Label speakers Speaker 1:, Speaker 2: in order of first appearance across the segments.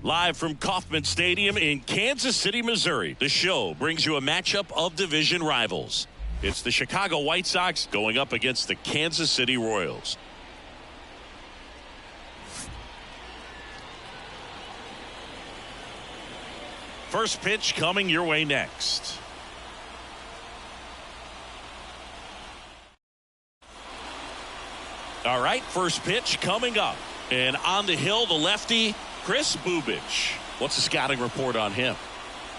Speaker 1: Live from Kauffman Stadium in Kansas City, Missouri, the show brings you a matchup of division rivals. It's the Chicago White Sox going up against the Kansas City Royals. First pitch coming your way next. All right, first pitch coming up. And on the hill, the lefty, Chris Bubich. What's the scouting report on him?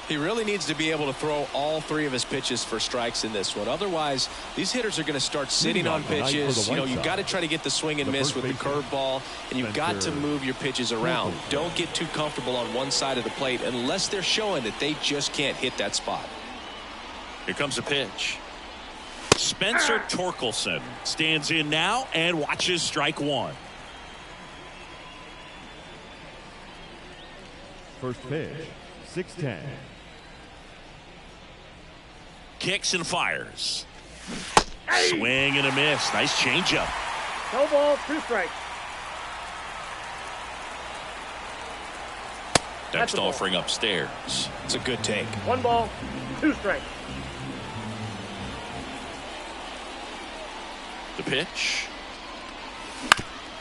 Speaker 2: He really needs to be able to throw all three of his pitches for strikes in this one. Otherwise, these hitters are going to start sitting on pitches. You know, you've got to try to get the swing and miss with the curveball, and you've got to move your pitches around. Don't get too comfortable on one side of the plate unless they're showing that they just can't hit that spot.
Speaker 1: Here comes a pitch. Spencer Torkelson stands in now and watches strike one.
Speaker 3: First pitch, 6-10.
Speaker 1: Kicks and fires. Swing and a miss. Nice changeup.
Speaker 4: No ball, 2 strikes.
Speaker 1: Next offering upstairs.
Speaker 2: It's a good take.
Speaker 4: 1 ball, 2 strikes.
Speaker 1: The pitch.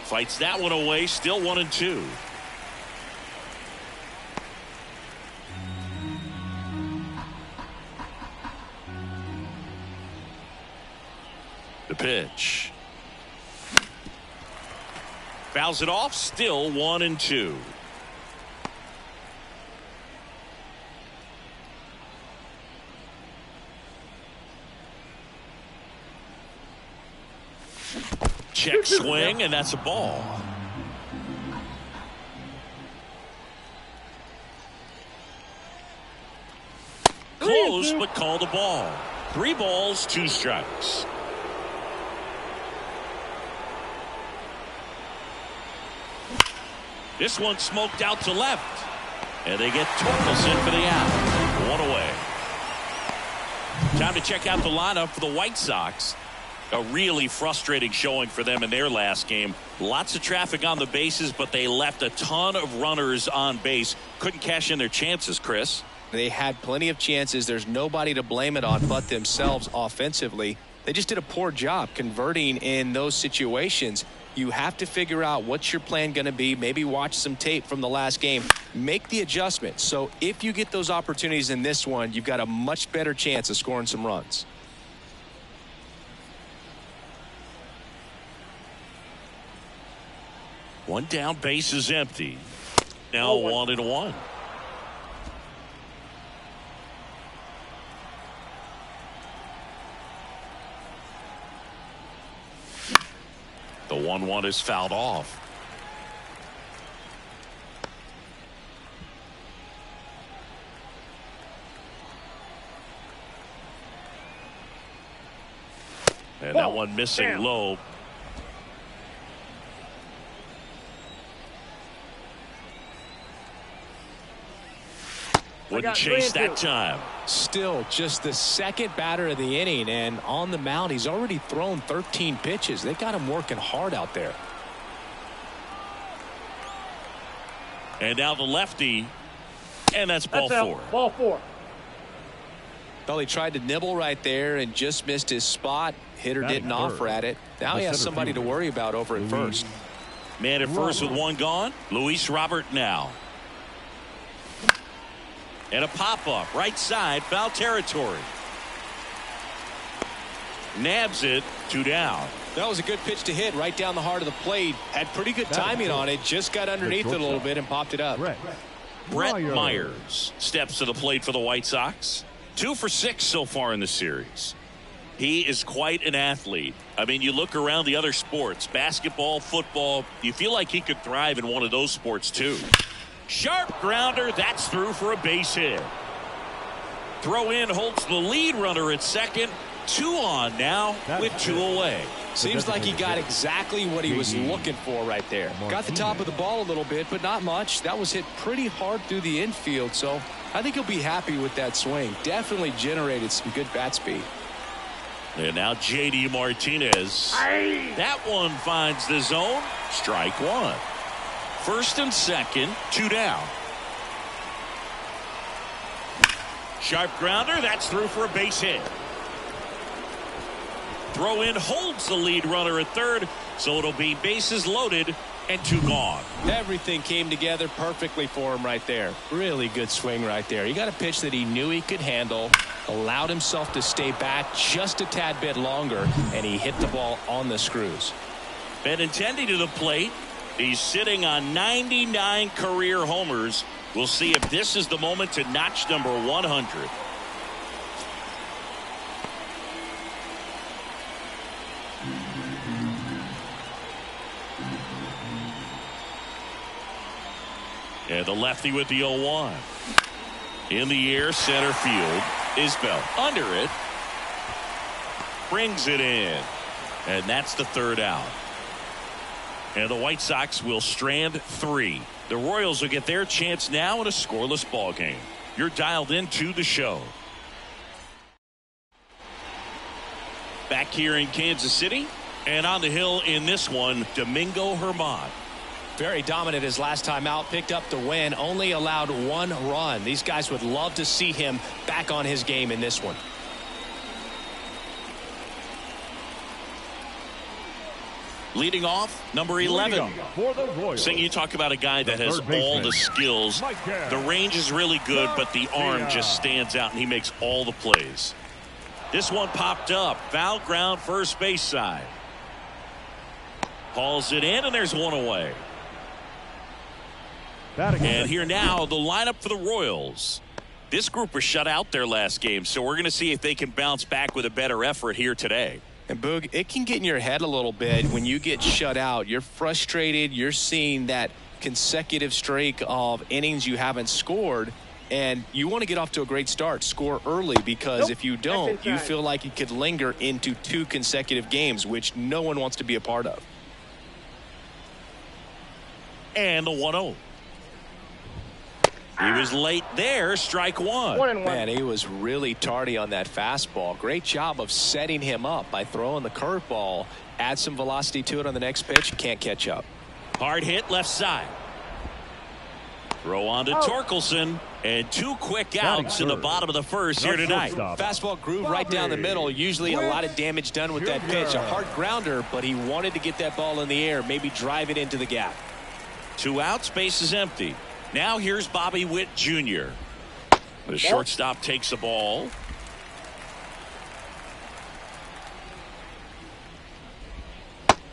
Speaker 1: Fights that one away. Still 1-2. The pitch. Fouls it off. Still 1-2. Check swing, and that's a ball. Close, but called a ball. 3 balls, 2 strikes. This one smoked out to left. And they get Torkelson for the out. 1 away. Time to check out the lineup for the White Sox. A really frustrating showing for them in their last game. Lots of traffic on the bases, but they left a ton of runners on base. Couldn't cash in their chances, Chris.
Speaker 2: They had plenty of chances. There's nobody to blame it on but themselves offensively. They just did a poor job converting in those situations. You have to figure out what's your plan going to be. Maybe watch some tape from the last game. Make the adjustment. So if you get those opportunities in this one, you've got a much better chance of scoring some runs.
Speaker 1: One down, base is empty. Now 1-1. The 1-1 is fouled off. And that one missing low. Wouldn't chase that time.
Speaker 2: Still just the second batter of the inning, and on the mound he's already thrown 13 pitches. They got him working hard out there.
Speaker 1: And now the lefty, and that's ball 4.
Speaker 4: Ball 4.
Speaker 2: Well, he tried to nibble right there and just missed his spot. Hitter didn't offer at it. Now he has somebody to worry about over at first.
Speaker 1: Man at first with 1 gone. Luis Robert now. And a pop-up, right side, foul territory. Nabs it, 2 down.
Speaker 2: That was a good pitch to hit right down the heart of the plate. Had pretty good timing on it. Just got underneath it a little bit and popped it up.
Speaker 1: Brett Myers steps to the plate for the White Sox. 2 for 6 so far in the series. He is quite an athlete. I mean, you look around the other sports, basketball, football, you feel like he could thrive in one of those sports too. Sharp grounder, that's through for a base hit. Throw in holds the lead runner at second. 2 on now with 2 away.
Speaker 2: Seems like he got exactly what he was looking for right there. Got the top of the ball a little bit, but not much. That was hit pretty hard through the infield, so I think he'll be happy with that swing. Definitely generated some good bat speed.
Speaker 1: And now J.D. Martinez. That one finds the zone. Strike 1. First and second, 2 down. Sharp grounder. That's through for a base hit. Throw in holds the lead runner at third, so it'll be bases loaded and 2 gone.
Speaker 2: Everything came together perfectly for him right there. Really good swing right there. He got a pitch that he knew he could handle, allowed himself to stay back just a tad bit longer, and he hit the ball on the screws.
Speaker 1: Benintendi to the plate. He's sitting on 99 career homers. We'll see if this is the moment to notch number 100. And the lefty with the 0-1. In the air, center field. Isbell under it. Brings it in. And that's the 3rd out. And the White Sox will strand 3. The Royals will get their chance now in a scoreless ball game. You're dialed into the show. Back here in Kansas City. And on the hill in this one, Domingo Germán.
Speaker 2: Very dominant his last time out, picked up the win, only allowed 1 run. These guys would love to see him back on his game in this one.
Speaker 1: Leading off, number 11.
Speaker 3: For the Royals.
Speaker 1: Saying you talk about a guy that has all the skills. The range is really good, but the arm just stands out, and he makes all the plays. This one popped up. Foul ground, first base side. Hauls it in, and there's 1 away. And here now, the lineup for the Royals. This group was shut out their last game, so we're going to see if they can bounce back with a better effort here today.
Speaker 2: And Boog, it can get in your head a little bit when you get shut out. You're frustrated. You're seeing that consecutive streak of innings you haven't scored, and you want to get off to a great start, score early, because if you don't, you feel like it could linger into 2 consecutive games, which no one wants to be a part of.
Speaker 1: And the 1-0. He was late there, strike 1.
Speaker 4: 1-1.
Speaker 2: Man, he was really tardy on that fastball. Great job of setting him up by throwing the curveball. Add some velocity to it on the next pitch. Can't catch up.
Speaker 1: Hard hit left side. Throw on to Torkelson. And 2 quick outs in the bottom of the first here tonight.
Speaker 2: Fastball groove right down the middle. Usually a lot of damage done with that pitch. A hard grounder, but he wanted to get that ball in the air. Maybe drive it into the gap.
Speaker 1: 2 outs, base is empty. Now here's Bobby Witt Jr. The shortstop takes the ball.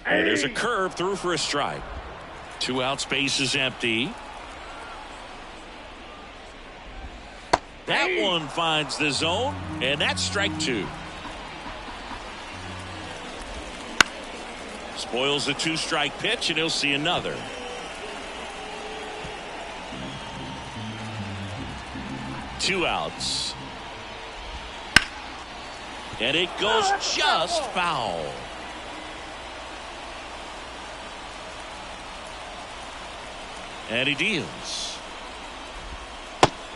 Speaker 1: And there's a curve through for a strike. 2 outs, base is empty. That one finds the zone, and that's strike 2. Spoils the 2-strike pitch, and he'll see another. Two outs. And it goes just foul. And he deals.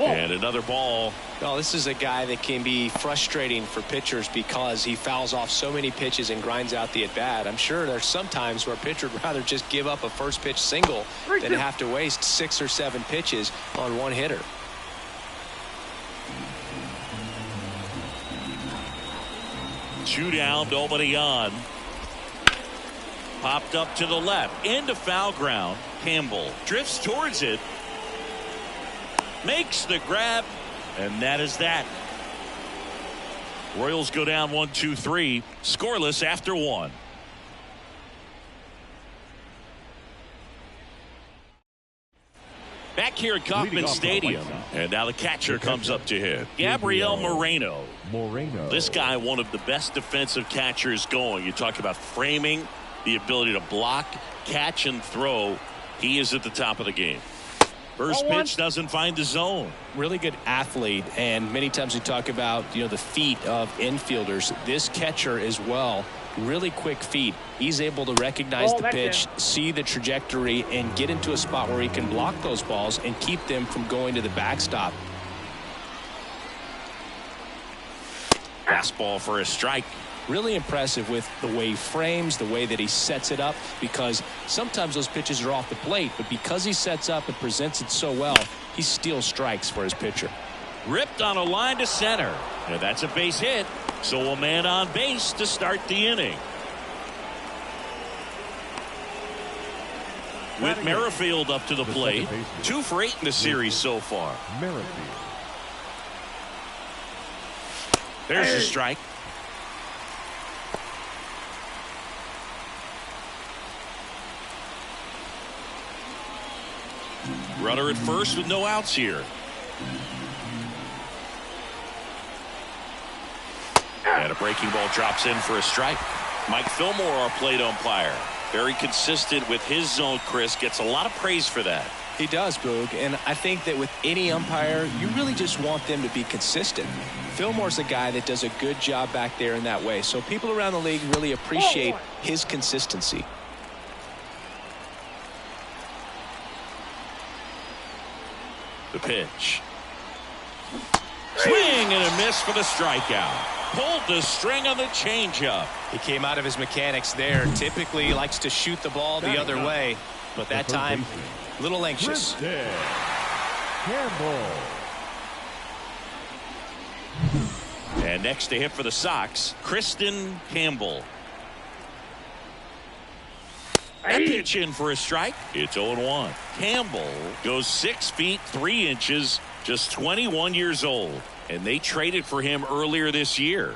Speaker 1: And another ball.
Speaker 2: Well, this is a guy that can be frustrating for pitchers because he fouls off so many pitches and grinds out the at-bat. I'm sure there's some times where a pitcher would rather just give up a first pitch single than have to waste 6 or 7 pitches on one hitter.
Speaker 1: 2 down, nobody on. Popped up to the left, into foul ground. Campbell drifts towards it. Makes the grab, and that is that. Royals go down 1-2-3, scoreless after 1. Back here at Kauffman Stadium, and now the catcher comes up to hit. Gabriel Moreno. This guy, one of the best defensive catchers going. You talk about framing, the ability to block, catch, and throw. He is at the top of the game. First pitch doesn't find the zone.
Speaker 2: Really good athlete, and many times we talk about the feet of infielders. This catcher as well, really quick feet. He's able to recognize the pitch, see the trajectory, and get into a spot where he can block those balls and keep them from going to the backstop.
Speaker 1: Fastball for a strike.
Speaker 2: Really impressive with the way he frames, the way that he sets it up, because sometimes those pitches are off the plate, but because he sets up and presents it so well, he steals strikes for his pitcher.
Speaker 1: Ripped on a line to center. And that's a base hit. So a man on base to start the inning. With Merrifield up to the plate. 2 for 8 in the series so far. There's a strike. Runner at first with no outs here. And a breaking ball drops in for a strike. Mike Fillmore, our plate umpire. Very consistent with his zone, Chris. Gets a lot of praise for that.
Speaker 2: He does, Boog. And I think that with any umpire, you really just want them to be consistent. Fillmore's a guy that does a good job back there in that way. So people around the league really appreciate his consistency.
Speaker 1: The pitch. Swing and a miss for the strikeout. Pulled the string on the changeup.
Speaker 2: He came out of his mechanics there. Typically he likes to shoot the ball the other way, but that time a little anxious.
Speaker 1: And next to hit for the Sox, Kristen Campbell. That pitch in for a strike. It's 0-1. Campbell goes 6 feet 3 inches, just 21 years old. And they traded for him earlier this year.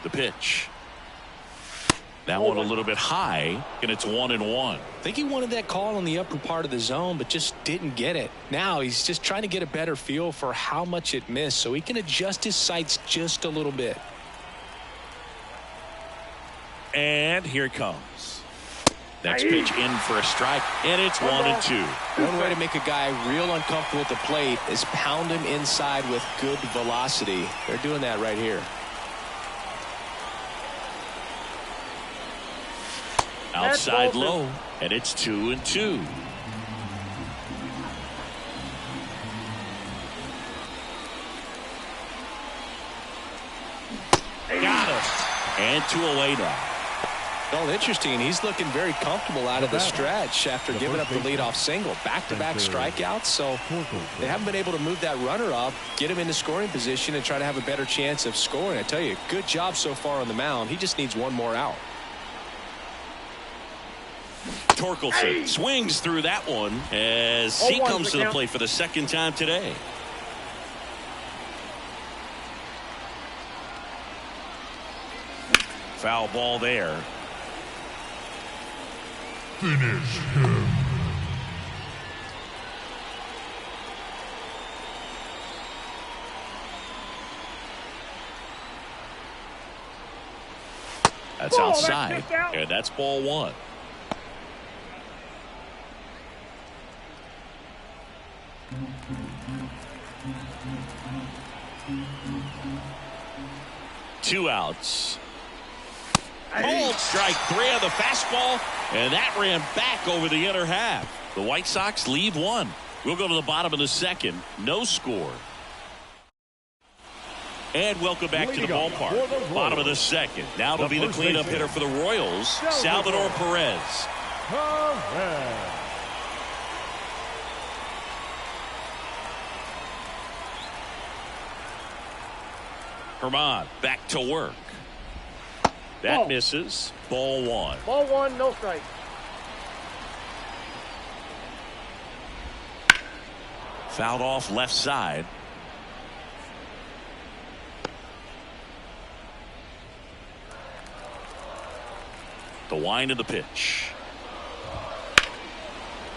Speaker 1: The pitch. That one a little bit high, and it's 1-1.
Speaker 2: I think he wanted that call in the upper part of the zone, but just didn't get it. Now he's just trying to get a better feel for how much it missed so he can adjust his sights just a little bit.
Speaker 1: And here it comes. Next pitch in for a strike, and it's 1-2.
Speaker 2: One way to make a guy real uncomfortable at the plate is pound him inside with good velocity. They're doing that right here.
Speaker 1: Outside low, and it's 2-2. Got him. And 2 away now.
Speaker 2: Well, interesting. He's looking very comfortable out of the stretch after giving up the leadoff single. Back-to-back strikeouts, so they haven't been able to move that runner up, get him into scoring position, and try to have a better chance of scoring. I tell you, good job so far on the mound. He just needs one more out.
Speaker 1: Torkelson swings through that one as he comes to the plate for the second time today. Foul ball there.
Speaker 5: Finish him.
Speaker 1: That's outside, and that's ball 1. Two outs. Cold strike 3 on the fastball, and that ran back over the inner half. The White Sox lead 1. We'll go to the bottom of the second. No score. And welcome back to the ballpark. Bottom of the second. Now it'll be the cleanup hitter for the Royals, Salvador Perez. Herman back to work. That misses. Ball 1.
Speaker 4: Ball 1, no strike.
Speaker 1: Fouled off left side. The wind of the pitch.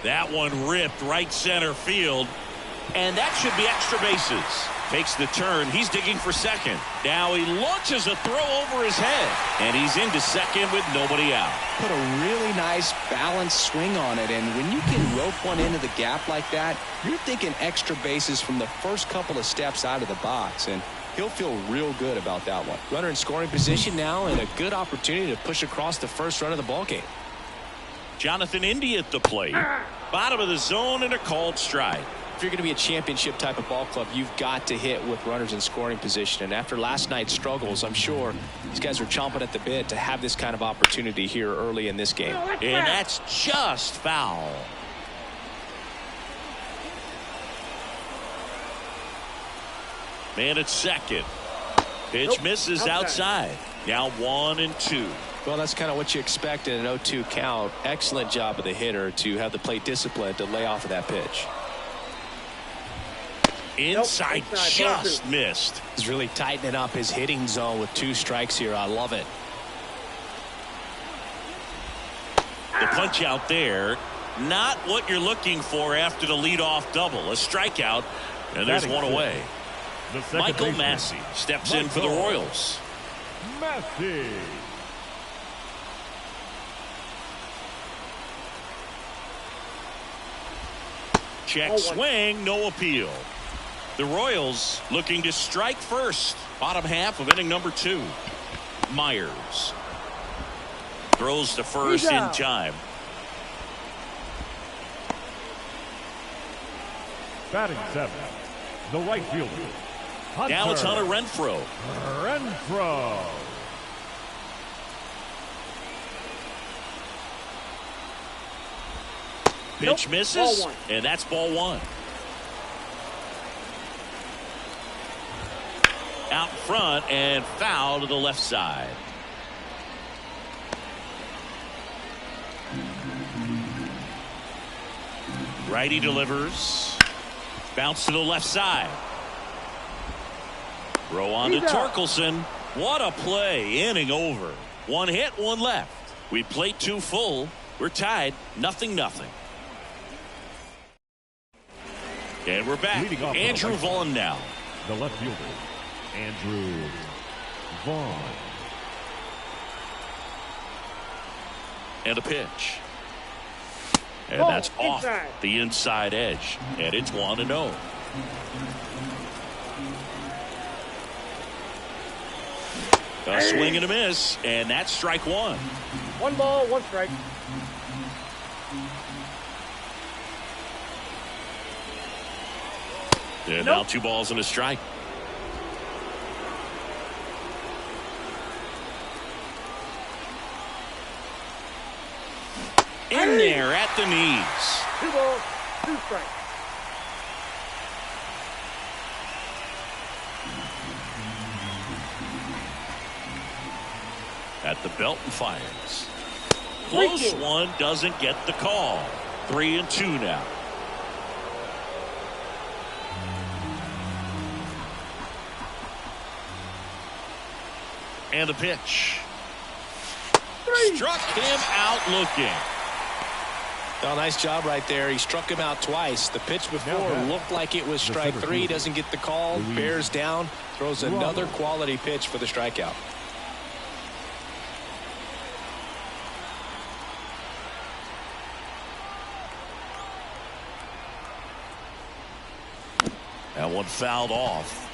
Speaker 1: That one ripped right center field. And that should be extra bases. Takes the turn. He's digging for second. Now he launches a throw over his head. And he's into second with nobody out.
Speaker 2: Put a really nice balanced swing on it. And when you can rope one into the gap like that, you're thinking extra bases from the first couple of steps out of the box. And he'll feel real good about that one. Runner in scoring position now and a good opportunity to push across the first run of the ballgame.
Speaker 1: Jonathan India at the plate. Bottom of the zone and a called strike.
Speaker 2: If you're going to be a championship type of ball club, you've got to hit with runners in scoring position. And after last night's struggles, I'm sure these guys are chomping at the bit to have this kind of opportunity here early in this game.
Speaker 1: And that's just foul. Man at second. Pitch misses outside. Now 1-2.
Speaker 2: Well, that's kind of what you expect in an 0-2 count. Excellent job of the hitter to have the plate discipline to lay off of that pitch.
Speaker 1: Inside just missed.
Speaker 2: He's really tightening up his hitting zone with 2 strikes here. I love it.
Speaker 1: The punch out there, not what you're looking for after the leadoff double. A strikeout, and there's one away. Michael Massey steps in for the Royals.
Speaker 3: Massey.
Speaker 1: Check swing, no appeal. The Royals looking to strike first. Bottom half of inning number 2. Myers throws to first in time.
Speaker 3: Batting 7th, the right fielder.
Speaker 1: Now it's Hunter Renfroe.
Speaker 3: Renfroe.
Speaker 1: Pitch misses, and that's ball 1. Out front and foul to the left side. Righty delivers. Bounce to the left side. Throw on to Torkelson. What a play. Inning over. 1 hit, 1 left. We played 2 full. We're tied 0-0. And we're back. Andrew Vaughn now.
Speaker 3: The left fielder, Andrew Vaughn.
Speaker 1: And a pitch. And that's off the inside edge. And it's 1-0. A swing and a miss. And that's strike 1.
Speaker 4: 1 ball, 1 strike.
Speaker 1: And now 2 balls and a strike. In there at the knees.
Speaker 4: 2 balls, 2 strikes.
Speaker 1: At the belt and fires. Close one, doesn't get the call. 3-2 now. And the pitch. Struck him out looking.
Speaker 2: Well, nice job right there. He struck him out twice. The pitch before looked like it was strike 3. Doesn't get the call. Bears down. Throws another quality pitch for the strikeout.
Speaker 1: That one fouled off.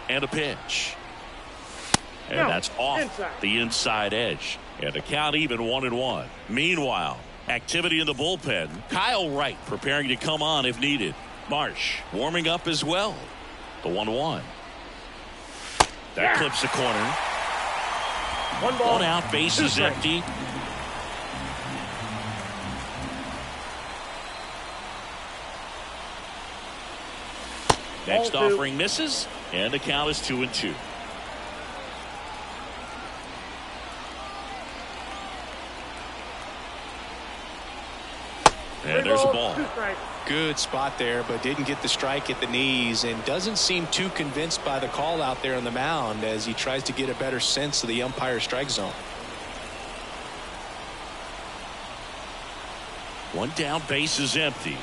Speaker 1: And a pitch. And that's off the inside edge. And the count even 1-1. Meanwhile, activity in the bullpen. Kyle Wright preparing to come on if needed. Marsh warming up as well. The 1-1. That clips the corner.
Speaker 4: 1 ball.
Speaker 1: 1 out, bases empty. Next offering misses, and the count is 2-2. And there's a ball.
Speaker 2: Good spot there, but didn't get the strike at the knees and doesn't seem too convinced by the call out there on the mound as he tries to get a better sense of the umpire's strike zone.
Speaker 1: 1 down, base is empty.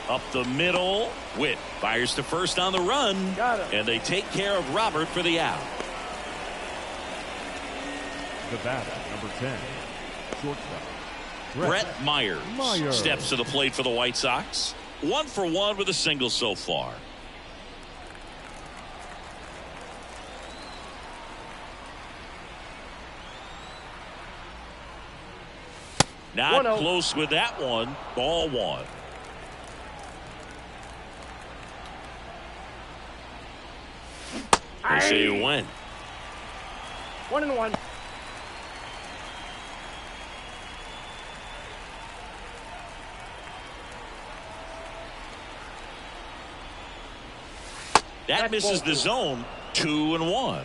Speaker 1: Up the middle, Witt fires to first on the run, and they take care of Robert for the out.
Speaker 3: The batter, number 10, shortstop.
Speaker 1: Brett Myers steps to the plate for the White Sox. 1 for 1 with a single so far. Not close with that one. Ball 1. They say when.
Speaker 4: 1-1.
Speaker 1: That misses the zone. 2-1.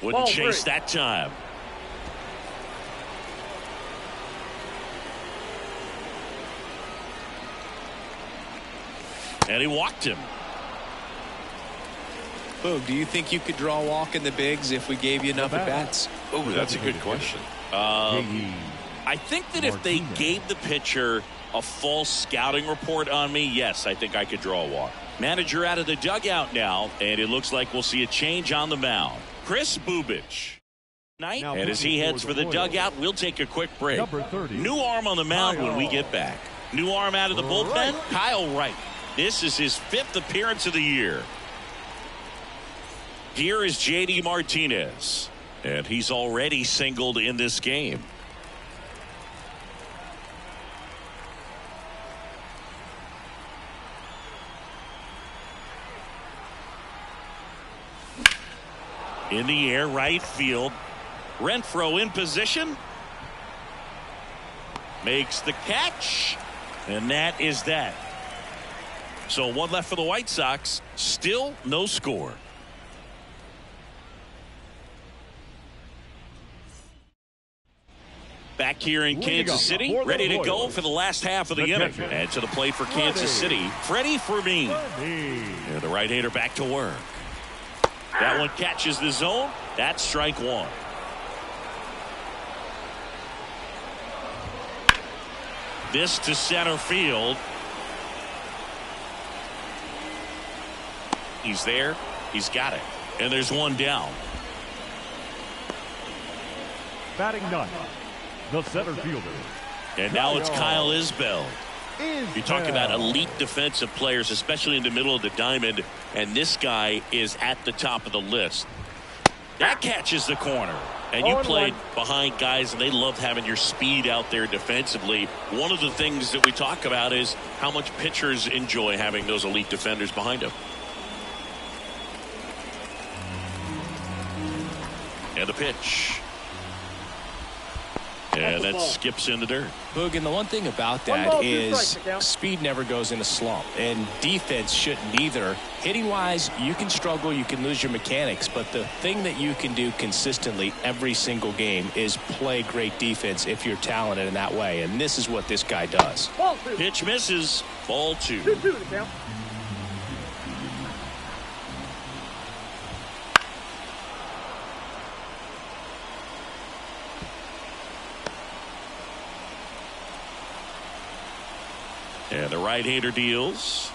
Speaker 1: Wouldn't chase that time. And he walked him.
Speaker 2: Boog, do you think you could draw a walk in the bigs if we gave you enough at bats?
Speaker 1: Oh, that's a good question. I think that if they gave the pitcher a full scouting report on me, yes, I think I could draw a walk. Manager out of the dugout now, and it looks like we'll see a change on the mound. Chris Bubich. And as he heads for the dugout, we'll take a quick break. New arm on the mound when we get back. New arm out of the bullpen, Kyle Wright. This is his 5th appearance of the year. Here is J.D. Martinez, and he's already singled in this game. In the air, right field. Renfroe in position. Makes the catch. And that is that. So one left for the White Sox. Still no score. Back here in Kansas City, ready to go for the last half of the inning. And to the plate for Kansas City, Freddie Fermin. And the right-hander back to work. That one catches the zone. That's strike one. This to center field. He's there. He's got it. And there's one down.
Speaker 3: Batting ninth, the center fielder.
Speaker 1: And now it's Kyle Isbell. You talk about elite defensive players, especially in the middle of the diamond, and this guy is at the top of the list. That catches the corner. And you played behind guys, and they love having your speed out there defensively. One of the things that we talk about is how much pitchers enjoy having those elite defenders behind them. And the pitch. And that skips in the dirt.
Speaker 2: Boog, and the one thing about that is speed never goes in a slump, and defense shouldn't either. Hitting wise, you can struggle, you can lose your mechanics, but the thing that you can do consistently every single game is play great defense if you're talented in that way, and this is what this guy does.
Speaker 1: Pitch misses. Ball 2.
Speaker 4: 2-2 to count.
Speaker 1: And the right-hander deals.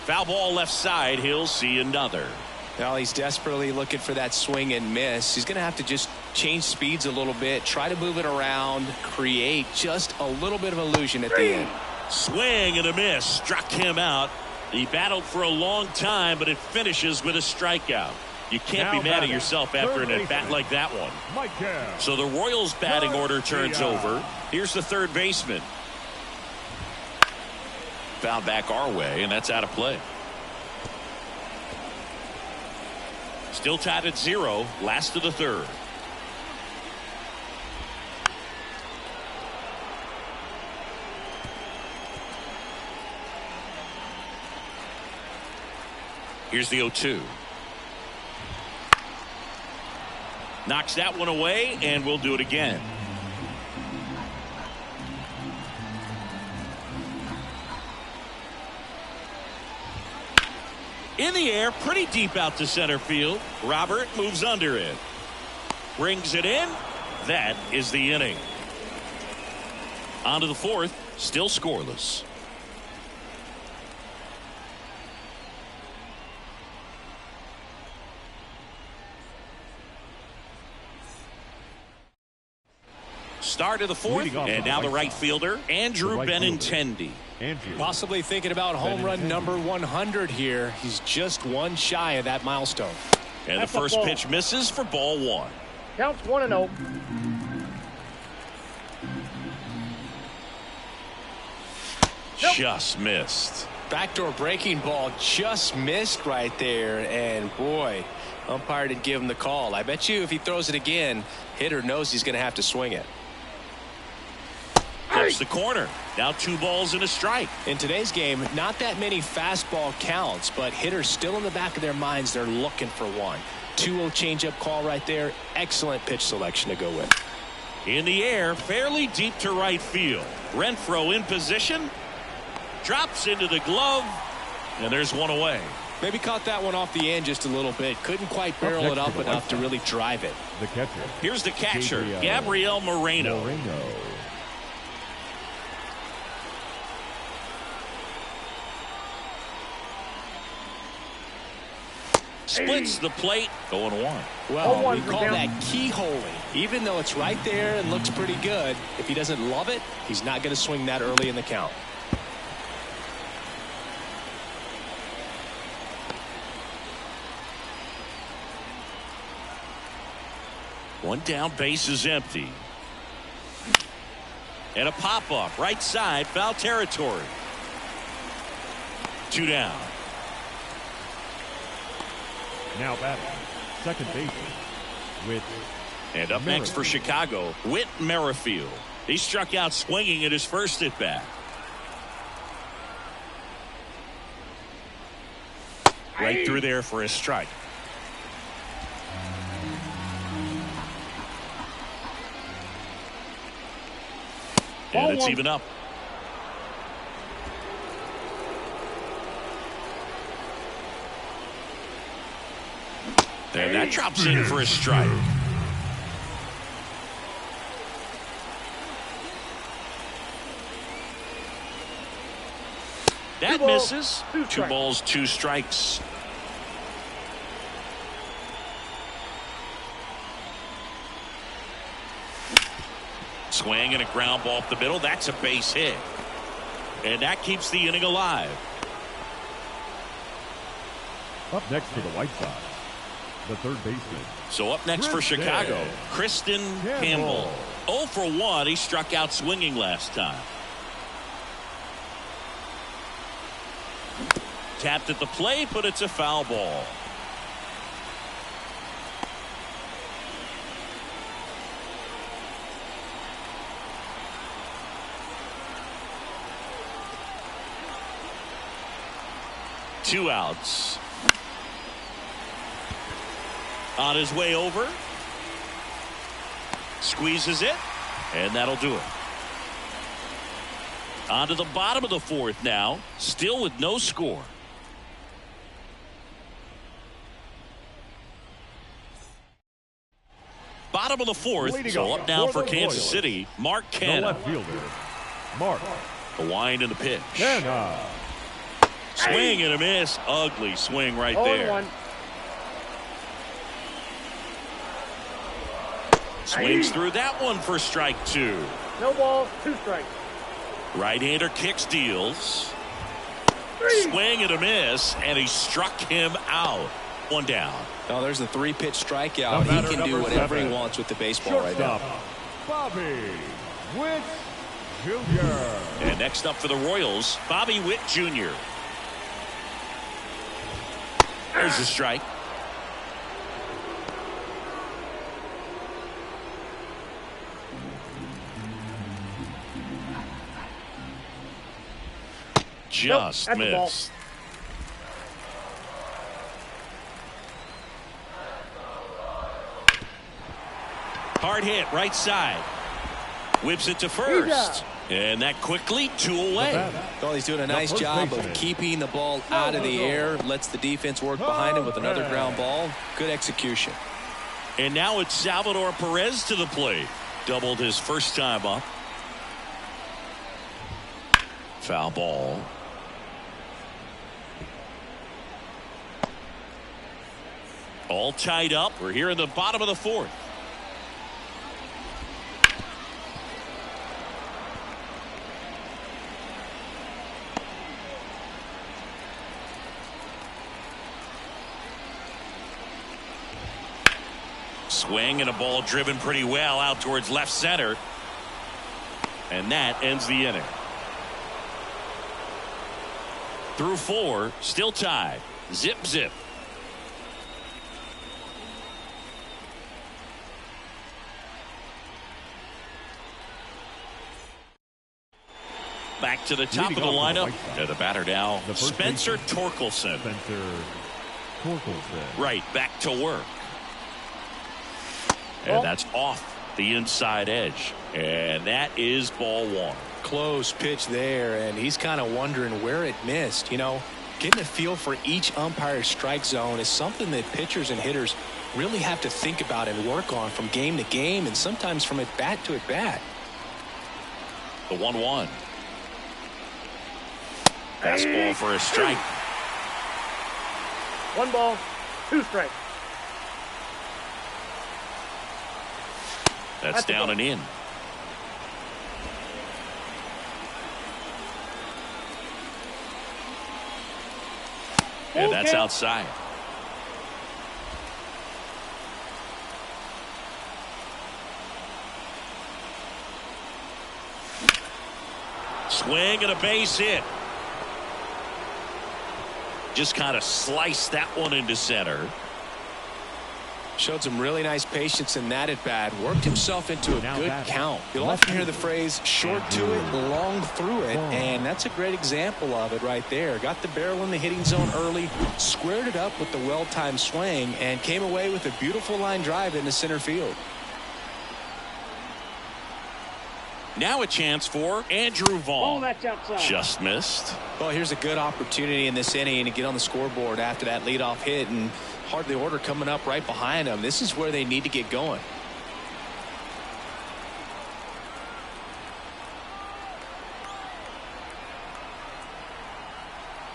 Speaker 1: Foul ball left side. He'll see another.
Speaker 2: Well, he's desperately looking for that swing and miss. He's going to have to just change speeds a little bit, try to move it around, create just a little bit of illusion at the end.
Speaker 1: Swing and a miss. Struck him out. He battled for a long time, but it finishes with a strikeout. You can't be mad at yourself after an at-bat like that one. So the Royals' batting order turns over. Here's the third baseman. Found back our way, and that's out of play. Still tied at 0, last of the third. Here's the 0-2. Knocks that one away, and we'll do it again. In the air, pretty deep out to center field. Robert moves under it. Brings it in. That is the inning. On to the fourth, still scoreless. Start of the fourth, and now the right fielder, Andrew Benintendi.
Speaker 2: Possibly thinking about home run number 100 here. He's just one shy of that milestone.
Speaker 1: And the first pitch misses for ball 1.
Speaker 4: Counts 1-0.
Speaker 1: Just missed.
Speaker 2: Backdoor breaking ball just missed right there, and boy, umpire didn't give him the call. I bet you if he throws it again, hitter knows he's going to have to swing it.
Speaker 1: Flips the corner. Now 2 balls and a strike.
Speaker 2: In today's game, not that many fastball counts, but hitters still in the back of their minds, they're looking for one. 2-0 changeup call right there. Excellent pitch selection to go with.
Speaker 1: In the air, fairly deep to right field. Renfroe in position. Drops into the glove. And there's one away.
Speaker 2: Maybe caught that one off the end just a little bit. Couldn't quite barrel it up enough to really drive it.
Speaker 3: The catcher.
Speaker 1: Here's the catcher, Gabriel Moreno. Splits the plate, 0-1.
Speaker 2: Well, we call that keyholing. Even though it's right there and looks pretty good, if he doesn't love it, he's not going to swing that early in the count.
Speaker 1: One down, base is empty. And a pop-off, right side, foul territory. 2 down.
Speaker 3: Now batting, second baseman, Whit.
Speaker 1: And up next for Chicago, Whit Merrifield. He struck out swinging at his first at bat. Right through there for a strike. And it's even up. And that drops in for a strike. That misses. 2 balls, 2 strikes. Swing and a ground ball up the middle. That's a base hit. And that keeps the inning alive.
Speaker 3: Up next for the White Sox, the third baseman.
Speaker 1: So up next for Chicago, Kristen Campbell. 0 for 1. He struck out swinging last time. Tapped at the plate, but it's a foul ball. Two outs. On his way over. Squeezes it. And that'll do it. On to the bottom of the 4th now. Still with no score. Bottom of the 4th. So up now for Kansas City. Mark Canha.
Speaker 3: The left fielder, Mark.
Speaker 1: The wind and the pitch. Swing and a miss. Ugly swing right there. Swings through that one for strike 2.
Speaker 4: No balls, 2 strikes.
Speaker 1: Right-hander kicks, deals. Swing and a miss, and he struck him out. 1 down.
Speaker 2: Oh, there's a 3-pitch strikeout. He can do whatever he wants with the baseball right now.
Speaker 3: Bobby Witt Jr.
Speaker 1: And next up for the Royals, Bobby Witt Jr. There's a strike. Just missed. Hard hit, right side. Whips it to first. And that quickly, 2 away.
Speaker 2: Well, he's doing a nice job of keeping the ball out of the air. Lets the defense work behind him with another ground ball. Good execution.
Speaker 1: And now it's Salvador Perez to the plate. Doubled his first time up. Foul ball. All tied up. We're here in the bottom of the 4th. Swing and a ball driven pretty well out towards left center. And that ends the inning. Through 4, still tied. Zip, zip. Back to the top of the lineup. The batter now, Spencer Torkelson. Right, back to work. And that's off the inside edge. And that is ball 1.
Speaker 2: Close pitch there, and he's kind of wondering where it missed. You know, getting a feel for each umpire's strike zone is something that pitchers and hitters really have to think about and work on from game to game, and sometimes from at bat to at bat.
Speaker 1: The 1-1. Fastball for a strike.
Speaker 4: 1 ball, 2 strikes.
Speaker 1: That's down and in. And that's outside. Swing and a base hit. Just kind of sliced that one into center.
Speaker 2: Showed some really nice patience in that at bat. Worked himself into a good count. You'll often hear the phrase short to it, long through it, and that's a great example of it right there. Got the barrel in the hitting zone early, squared it up with the well-timed swing, and came away with a beautiful line drive into center field.
Speaker 1: Now a chance for Andrew Vaughn.
Speaker 4: Oh, that's outside.
Speaker 1: Just missed.
Speaker 2: Well, here's a good opportunity in this inning to get on the scoreboard after that leadoff hit, and hardly order coming up right behind them. This is where they need to get going.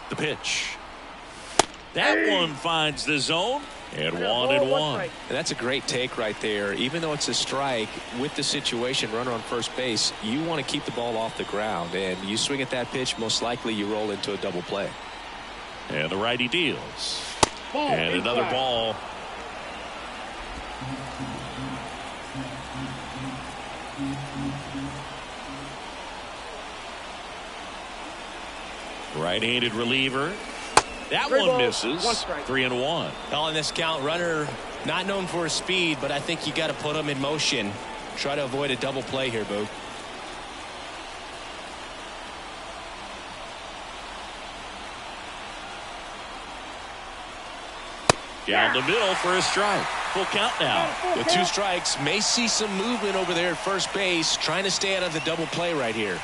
Speaker 1: The pitch. That one finds the zone. And 1-1.
Speaker 2: And that's a great take right there. Even though it's a strike, with the situation, runner on first base, you want to keep the ball off the ground. And you swing at that pitch, most likely you roll into a double play.
Speaker 1: And the righty deals.
Speaker 4: Ball,
Speaker 1: and another ball. Right-handed reliever. That one misses. 3-1.
Speaker 2: On this count, runner not known for his speed, but I think you got to put him in motion. Try to avoid a double play here, Boo.
Speaker 1: Down the middle for a strike. Full count now.
Speaker 2: With 2 strikes, may see some movement over there at first base, trying to stay out of the double play right here.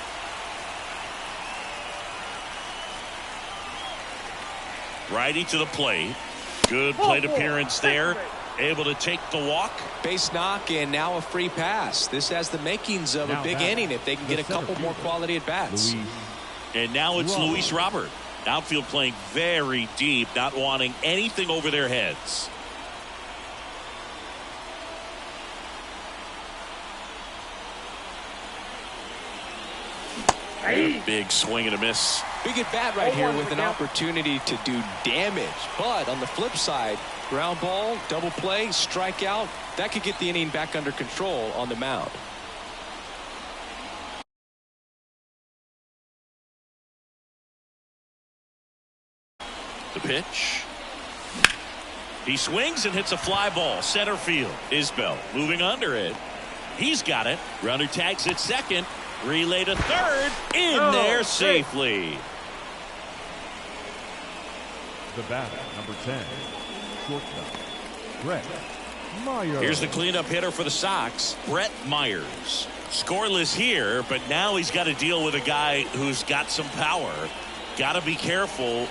Speaker 1: Righty to the plate. Good plate appearance there. Able to take the walk.
Speaker 2: Base knock and now a free pass. This has the makings of a big inning if they can get a couple more quality at bats.
Speaker 1: And now it's Luis Robert. Outfield playing very deep, not wanting anything over their heads. Big swing and a miss.
Speaker 2: Big at bat right here with an opportunity to do damage. But on the flip side, ground ball, double play, strikeout, that could get the inning back under control on the mound.
Speaker 1: The pitch. He swings and hits a fly ball. Center field. Isbell moving under it. He's got it. Runner tags at second. Relay to third. In there safely.
Speaker 3: The batter, number 10, shortstop, Brett Myers.
Speaker 1: Here's the cleanup hitter for the Sox, Brett Myers. Scoreless here, but now he's got to deal with a guy who's got some power. Got to be careful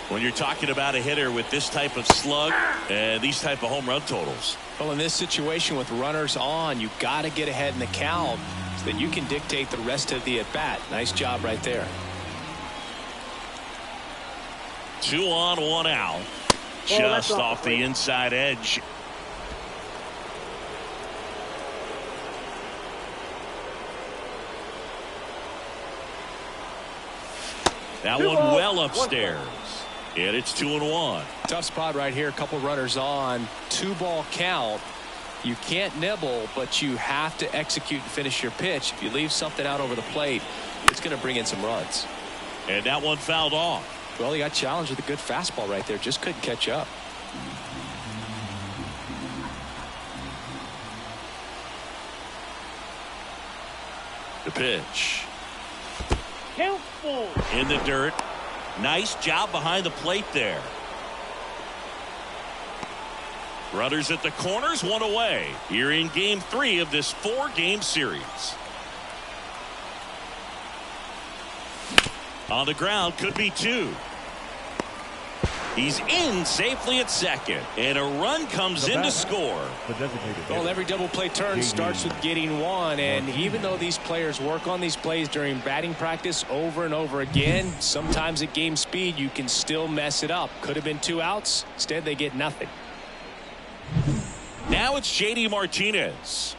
Speaker 1: when you're talking about a hitter with this type of slug and these type of home run totals.
Speaker 2: Well, in this situation with runners on, you got to get ahead in the count so that you can dictate the rest of the at-bat. Nice job right there.
Speaker 1: 2 on, 1 out. Just off the inside edge. That one well upstairs. And it's 2-1.
Speaker 2: Tough spot right here. A couple runners on. 2-ball count. You can't nibble, but you have to execute and finish your pitch. If you leave something out over the plate, it's going to bring in some runs.
Speaker 1: And that one fouled off.
Speaker 2: Well, he got challenged with a good fastball right there. Just couldn't catch up.
Speaker 1: The pitch.
Speaker 4: Careful.
Speaker 1: In the dirt. Nice job behind the plate there. Runners at the corners, one away. Here in game 3 of this 4-game series. On the ground, could be 2. He's in safely at second, and a run comes in to score.
Speaker 2: Well, every double play turn starts with getting one, and even though these players work on these plays during batting practice over and over again, sometimes at game speed you can still mess it up. Could have been 2 outs. Instead, they get nothing.
Speaker 1: Now it's J.D. Martinez.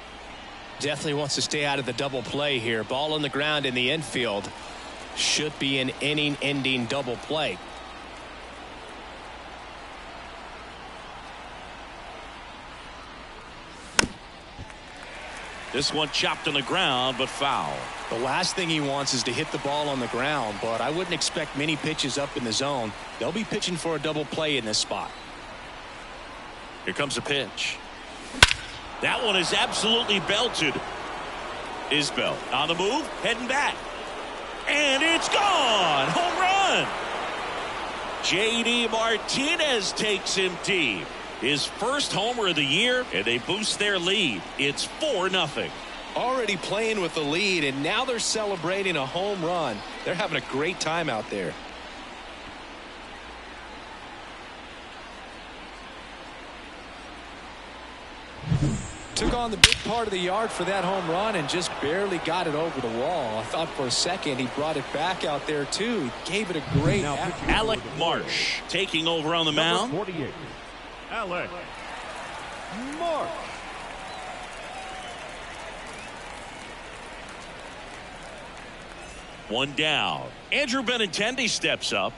Speaker 2: Definitely wants to stay out of the double play here. Ball on the ground in the infield. Should be an inning-ending double play.
Speaker 1: This one chopped on the ground, but foul.
Speaker 2: The last thing he wants is to hit the ball on the ground, but I wouldn't expect many pitches up in the zone. They'll be pitching for a double play in this spot.
Speaker 1: Here comes a pitch. That one is absolutely belted. Isbell on the move, heading back. And it's gone. Home run. J.D. Martinez takes him deep. His first homer of the year, and they boost their lead. It's 4-0.
Speaker 2: Already playing with the lead, and now they're celebrating a home run. They're having a great time out there. Took on the big part of the yard for that home run and just barely got it over the wall. I thought for a second he brought it back out there too. He gave it a great.
Speaker 1: Alec Marsh taking over on the mound.
Speaker 3: 48. Alec Marsh.
Speaker 1: One down. Andrew Benintendi steps up.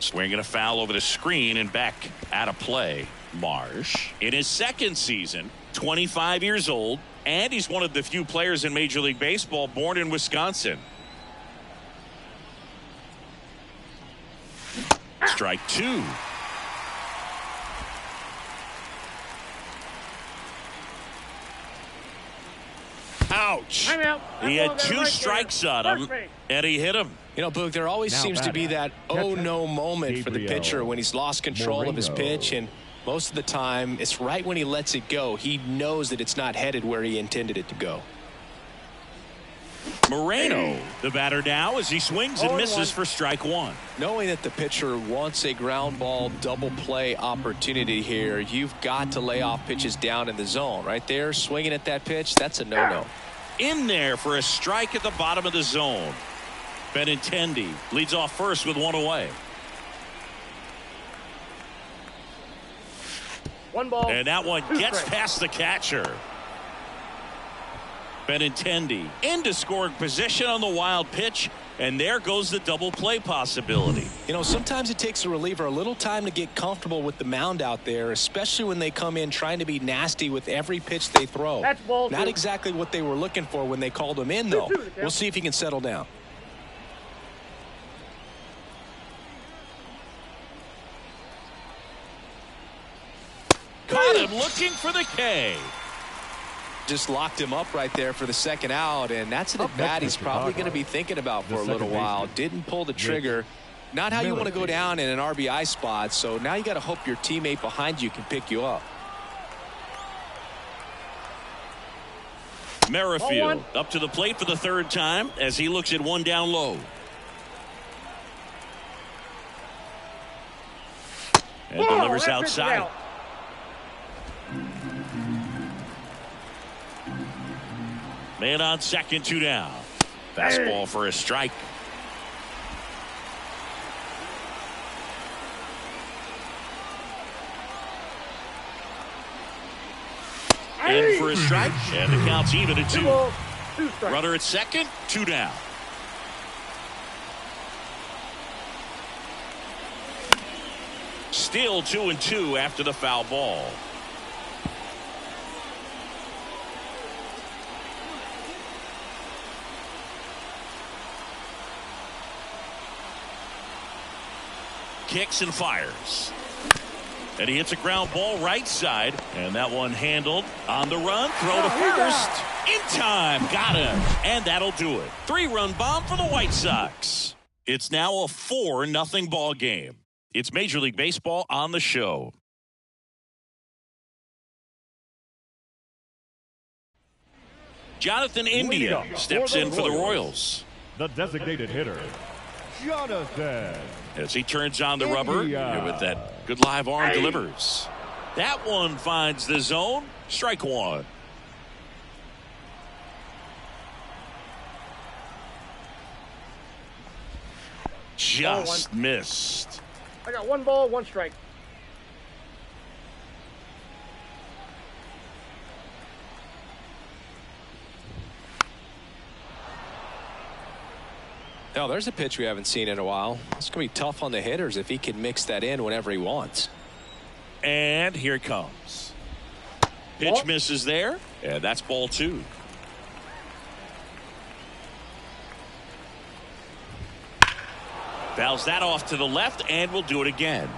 Speaker 1: Swinging a foul over the screen and back out of play. Marsh in his second season, 25 years old, and he's one of the few players in Major League Baseball born in Wisconsin. Strike 2. Ouch. He had 2 strikes on him, and he hit him.
Speaker 2: You know, Boog, there always seems to be that oh no moment for the pitcher when he's lost control of his pitch, and most of the time it's right when he lets it go. He knows that it's not headed where he intended it to go.
Speaker 1: Moreno, the batter now, as he swings and misses for strike 1.
Speaker 2: Knowing that the pitcher wants a ground ball double play opportunity here, you've got to lay off pitches down in the zone. Right there, swinging at that pitch, that's a no-no.
Speaker 1: In there for a strike at the bottom of the zone. Benintendi leads off first with 1 away.
Speaker 4: 1 ball.
Speaker 1: And that one gets past the catcher. Benintendi into scoring position on the wild pitch, and there goes the double play possibility.
Speaker 2: You know, sometimes it takes a reliever a little time to get comfortable with the mound out there, especially when they come in trying to be nasty with every pitch they throw.
Speaker 4: That's ball 2.
Speaker 2: Not exactly what they were looking for when they called him in, though. We'll see if he can settle down.
Speaker 1: Caught him looking for the K.
Speaker 2: Just locked him up right there for the second out, and that's an at-bat he's probably going to be thinking about for a little while. Didn't pull the trigger. Not how you want to go down in an RBI spot, so now you got to hope your teammate behind you can pick you up.
Speaker 1: Merrifield up to the plate for the 3rd time as he looks at 1 down low. And delivers outside. Man on second, 2 down. Fastball for a strike. In for a strike, and the count's even at 2. Runner at second, 2 down. Still 2-2 after the foul ball. kicks and fires. And he hits a ground ball right side. And that one handled on the run. Throw to first. In time. Got him. And that'll do it. 3-run bomb for the White Sox. It's now a 4-0 ball game. It's Major League Baseball on the show. Jonathan India steps in for the Royals.
Speaker 3: The designated hitter, Jonathan.
Speaker 1: As he turns on the rubber and with that good live arm delivers. That one finds the zone. Strike one. Just missed.
Speaker 4: I got 1 ball, 1 strike.
Speaker 2: Oh, there's a pitch we haven't seen in a while. It's going to be tough on the hitters if he can mix that in whenever he wants.
Speaker 1: And here it comes. Pitch misses there, and that's ball 2. Fouls that off to the left, and we'll do it again.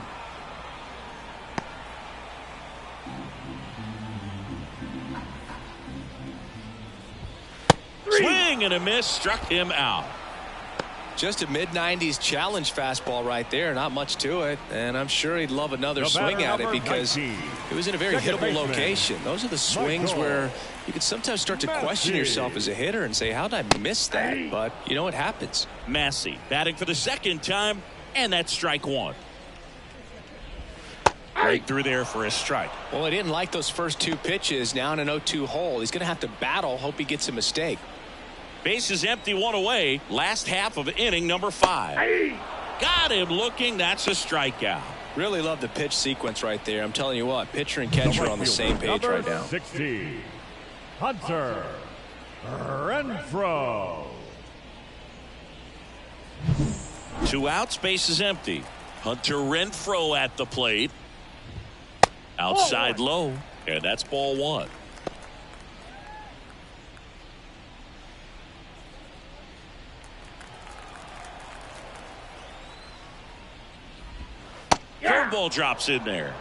Speaker 1: Swing and a miss, struck him out.
Speaker 2: Just a mid-90s challenge fastball right there. Not much to it. And I'm sure he'd love another swing at it because it was in a very hittable location. Those are the swings where you can sometimes start to question yourself as a hitter and say, how did I miss that? But, you know, it happens.
Speaker 1: Massey batting for the second time, and that's strike 1. Right through there for a strike.
Speaker 2: Well, he didn't like those first 2 pitches. Now in an 0-2 hole. He's going to have to battle, hope he gets a mistake.
Speaker 1: Base is empty, 1 away. Last half of inning number 5. Got him looking. That's a strikeout.
Speaker 2: Really love the pitch sequence right there. I'm telling you what, pitcher and catcher are on the same page right now.
Speaker 3: 60, Hunter Renfroe.
Speaker 1: 2 outs, base is empty. Hunter Renfroe at the plate. Outside low, and that's ball 1. Curveball drops in there.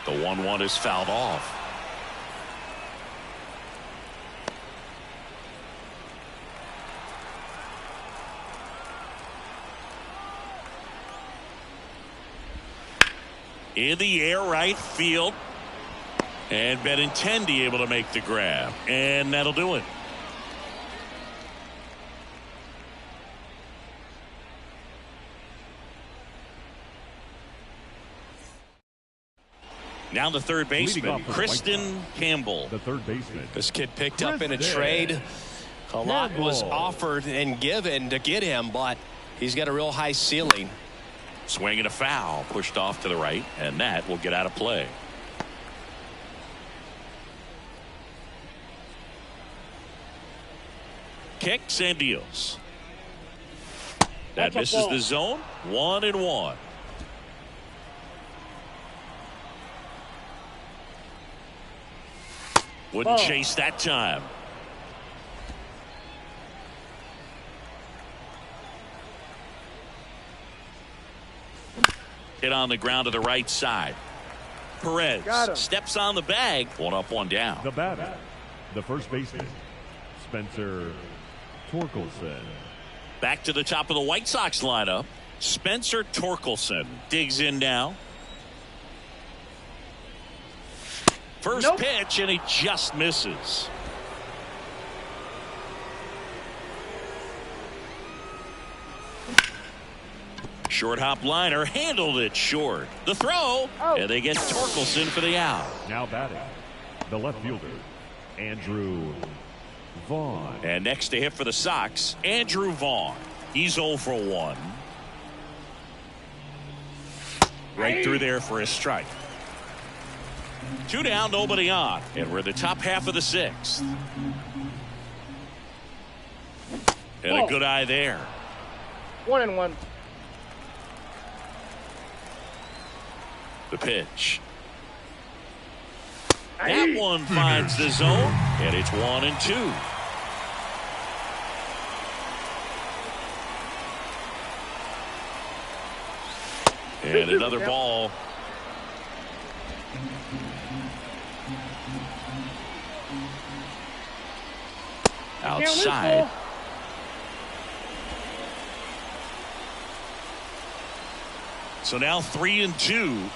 Speaker 1: The 1-1 is fouled off. In the air, right field. And Benintendi able to make the grab. And that'll do it. Now the third baseman, Kristen Campbell.
Speaker 3: The third baseman.
Speaker 2: This kid picked up in a trade. A lot was offered and given to get him, but he's got a real high ceiling.
Speaker 1: Swing and a foul, pushed off to the right, and that will get out of play. Kicks and deals. That misses the zone. 1-1. Wouldn't chase that time. Hit on the ground to the right side. Perez steps on the bag. 1 up, 1 down.
Speaker 3: The batter, the first baseman, Spencer Torkelson.
Speaker 1: Back to the top of the White Sox lineup. Spencer Torkelson digs in now. First pitch, and he just misses. Short hop liner handled it short. The throw, and they get Torkelson for the out.
Speaker 3: Now batting, the left fielder, Andrew Vaughn.
Speaker 1: And next to hit for the Sox, Andrew Vaughn. He's 0 for 1. Right through there for a strike. 2 down, nobody on. And we're in the top half of the 6th. And a good eye there.
Speaker 4: 1-1.
Speaker 1: The pitch. That one finds the zone, and it's 1-2. And another ball. Outside. So now 3-2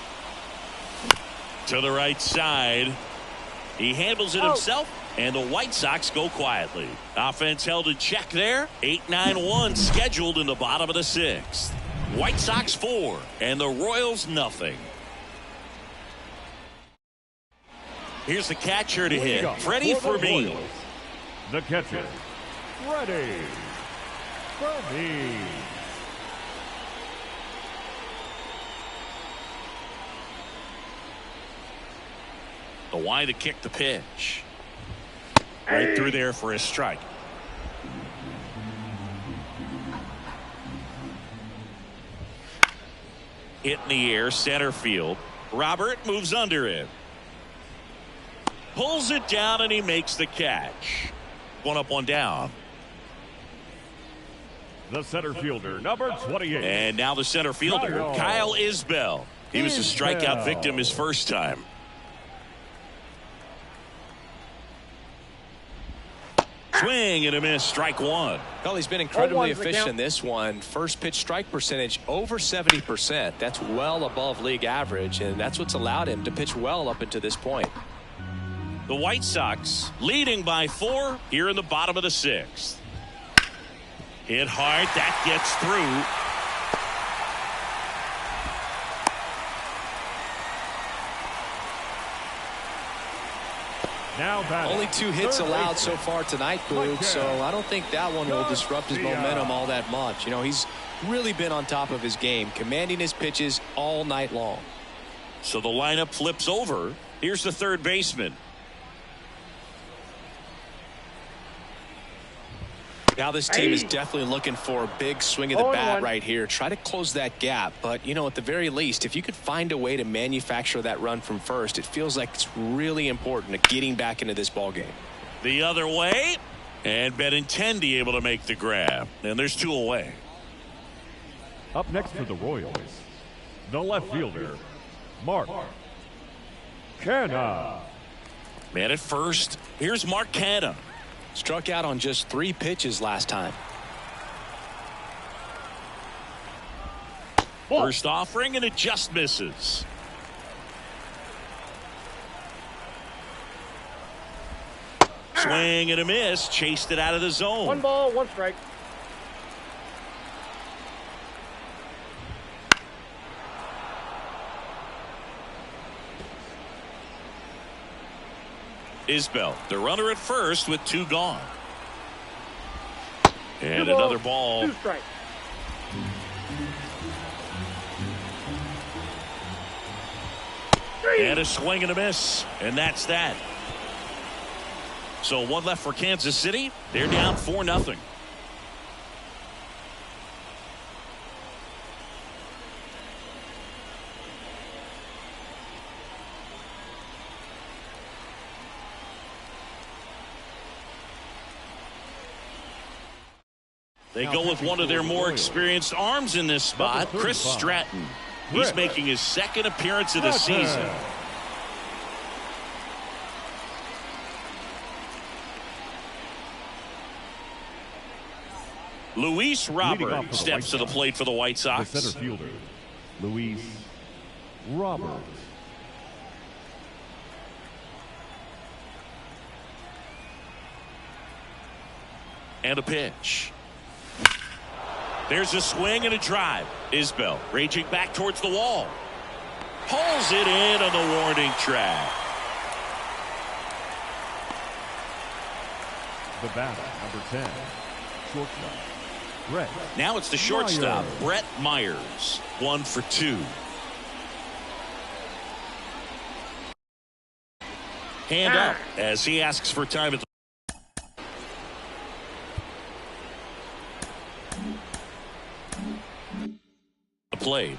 Speaker 1: to the right side. He handles it himself, and the White Sox go quietly. Offense held in check there. 8-9-1 scheduled in the bottom of the sixth. White Sox 4 and the Royals nothing. Here's the catcher to hit. Freddie Fermin.
Speaker 3: The catcher, Freddie.
Speaker 1: The wide to kick the pitch. Right through there for a strike. Hit in the air, center field. Robert moves under it. Pulls it down, and he makes the catch. One up, one down.
Speaker 3: The center fielder, number 28.
Speaker 1: And now the center fielder, Kyle Isbell. He was a strikeout victim his first time. Swing and a miss, strike one.
Speaker 2: Well, he's been incredibly efficient in this one. First pitch strike percentage over 70%. That's well above league average, and that's what's allowed him to pitch well up until this point.
Speaker 1: The White Sox leading by 4 here in the bottom of the sixth. Hit hard, that gets through.
Speaker 3: Now
Speaker 2: only 2 hits allowed so far tonight, Boog, so I don't think that one will disrupt his momentum all that much. You know, he's really been on top of his game, commanding his pitches all night long.
Speaker 1: So the lineup flips over. Here's the third baseman.
Speaker 2: Now this team is definitely looking for a big swing of the bat right here. Try to close that gap. But, you know, at the very least, if you could find a way to manufacture that run from first, it feels like it's really important to getting back into this ball game.
Speaker 1: The other way. And Benintendi able to make the grab. And there's 2 away.
Speaker 3: Up next for the Royals, the left fielder, Mark Canha.
Speaker 1: Man at first. Here's Mark Canha.
Speaker 2: Struck out on just 3 pitches last time.
Speaker 1: First offering, and it just misses. Swing and a miss. Chased it out of the zone.
Speaker 4: 1 ball, 1 strike.
Speaker 1: Isbell, the runner at first with 2 gone. And another ball.
Speaker 4: 2 strikes.
Speaker 1: And a swing and a miss. And that's that. So 1 left for Kansas City. They're down 4-0. They go with one of their more experienced arms in this spot, Chris Stratton. He's making his 2nd appearance of the season. Luis Robert steps to the plate for the White Sox.
Speaker 3: The center fielder, Luis Robert.
Speaker 1: And a pitch. There's a swing and a drive. Isbell raging back towards the wall. Pulls it in on the warning track.
Speaker 3: The batter, number 10, shortstop, Brett.
Speaker 1: Now it's the shortstop, Brett Myers. 1 for 2. Hand up as he asks for time at the plate.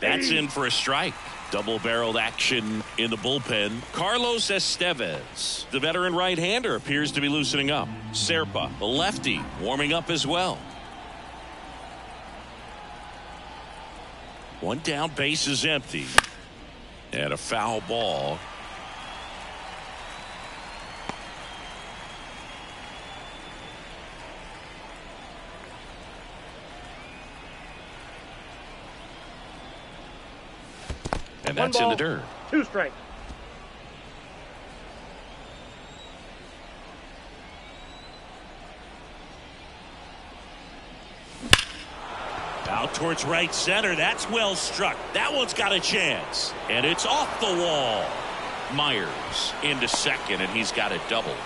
Speaker 1: That's in for a strike. Double-barreled action in the bullpen. Carlos Estevez, the veteran right-hander, appears to be loosening up. Serpa, the lefty, warming up as well. One down, base is empty. And a foul ball. And that's in the dirt.
Speaker 4: 2 strikes.
Speaker 1: Out towards right center. That's well struck. That one's got a chance. And it's off the wall. Myers into second, and he's got a double.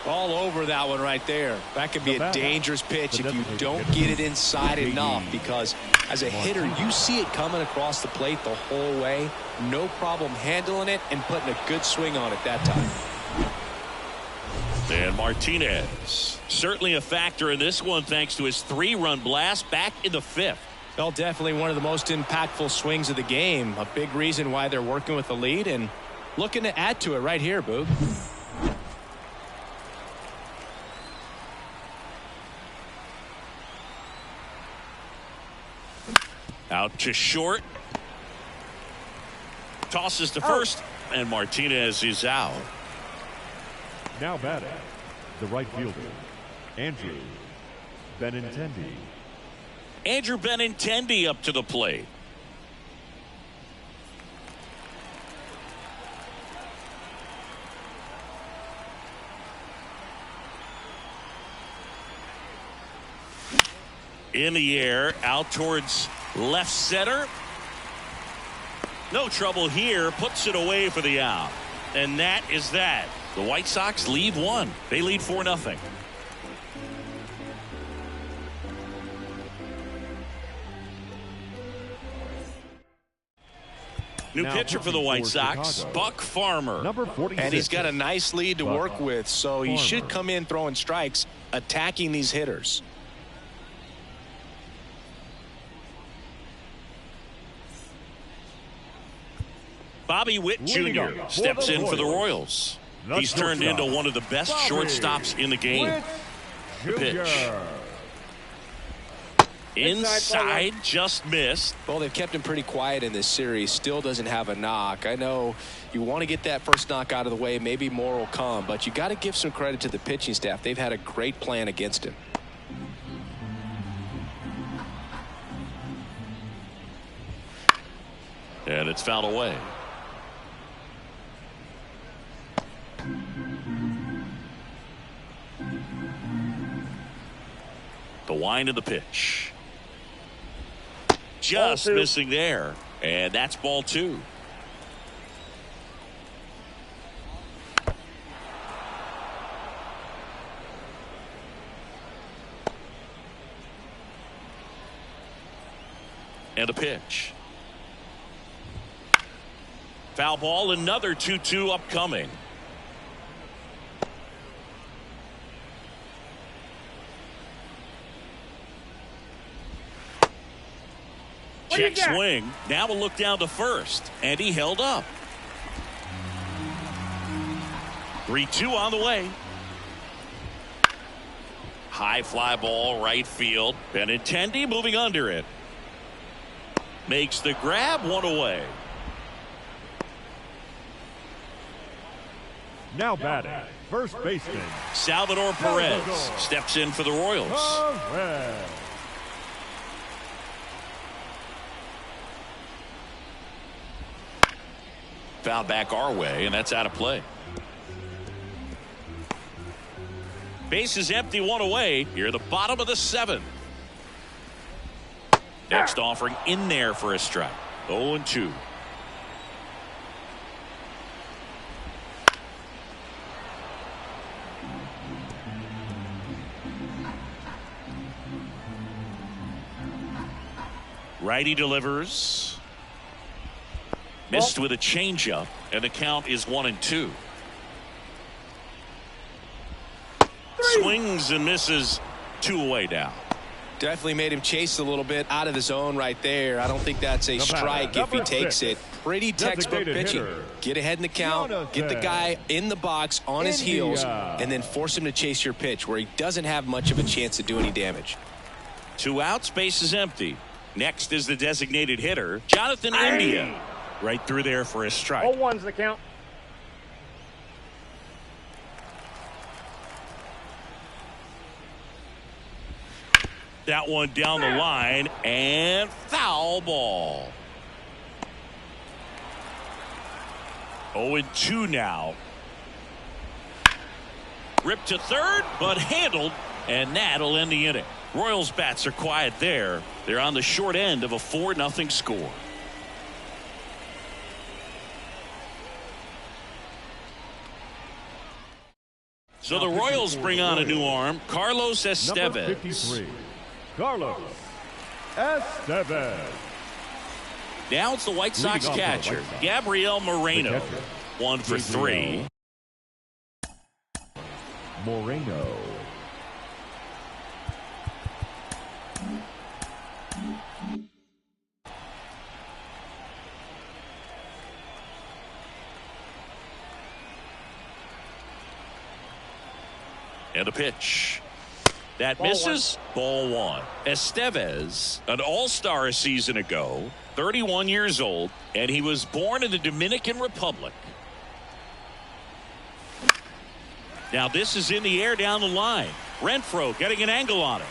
Speaker 2: All over that one right there. That could be a dangerous pitch if you don't get it inside enough, because as a hitter, you see it coming across the plate the whole way. No problem handling it and putting a good swing on it that time.
Speaker 1: And Martinez, certainly a factor in this one thanks to his 3-run blast back in the 5th.
Speaker 2: Well, definitely one of the most impactful swings of the game. A big reason why they're working with the lead and looking to add to it right here, Boog.
Speaker 1: Out to short. Tosses to first, and Martinez is out.
Speaker 3: Now batting, the right fielder, Andrew Benintendi.
Speaker 1: Andrew Benintendi up to the plate. In the air, out towards left center. No trouble here, puts it away for the out. And that is that. The White Sox lead 1. They lead 4-0. New pitcher for the White Sox,
Speaker 3: Chicago,
Speaker 1: Buck Farmer.
Speaker 3: Number 46.
Speaker 2: And he's got a nice lead to work with, so he should come in throwing strikes, attacking these hitters.
Speaker 1: Bobby Witt Jr. steps in for the Royals. He's turned into one of the best shortstops in the game. The pitch. Inside, just missed.
Speaker 2: Well, they've kept him pretty quiet in this series. Still doesn't have a knock. I know you want to get that first knock out of the way. Maybe more will come, but you got to give some credit to the pitching staff. They've had a great plan against him.
Speaker 1: And it's fouled away. The wind of the pitch. Just missing there. And that's ball 2. And a pitch. Foul ball, another 2-2 upcoming. Check swing. Now we'll look down to first. And he held up. 3-2 on the way. High fly ball, right field. Benintendi moving under it. Makes the grab, 1 away.
Speaker 3: Now batting, first baseman
Speaker 1: Salvador Perez steps in for the Royals.
Speaker 3: Perez.
Speaker 1: Foul back our way, and that's out of play. Base is empty, 1 away. Here, the bottom of the 7th. Next offering in there for a strike. 0-2. Righty delivers. Missed with a changeup, and the count is 1-2. Swings and misses, 2 away now.
Speaker 2: Definitely made him chase a little bit out of the zone right there. I don't think that's a strike if he takes it. Pretty textbook pitching. Get ahead in the count, get the guy in the box on his heels, and then force him to chase your pitch where he doesn't have much of a chance to do any damage.
Speaker 1: 2 outs, base is empty. Next is the designated hitter, Jonathan India. Right through there for a strike.
Speaker 4: 0-1's the count.
Speaker 1: That one down the line, and foul ball. 0-2 now. Ripped to third, but handled, and that'll end the inning. Royals bats are quiet there. They're on the short end of a 4-0 score. So the Royals bring on a new arm, Carlos Estevez.
Speaker 3: Number 53, Carlos Estevez.
Speaker 1: Now it's the White Sox catcher, Gabriel Moreno. 1 for 3.
Speaker 3: Moreno.
Speaker 1: And a pitch. That misses. Ball 1. Estevez, an all-star a season ago, 31 years old, and he was born in the Dominican Republic. Now this is in the air down the line. Renfroe getting an angle on it.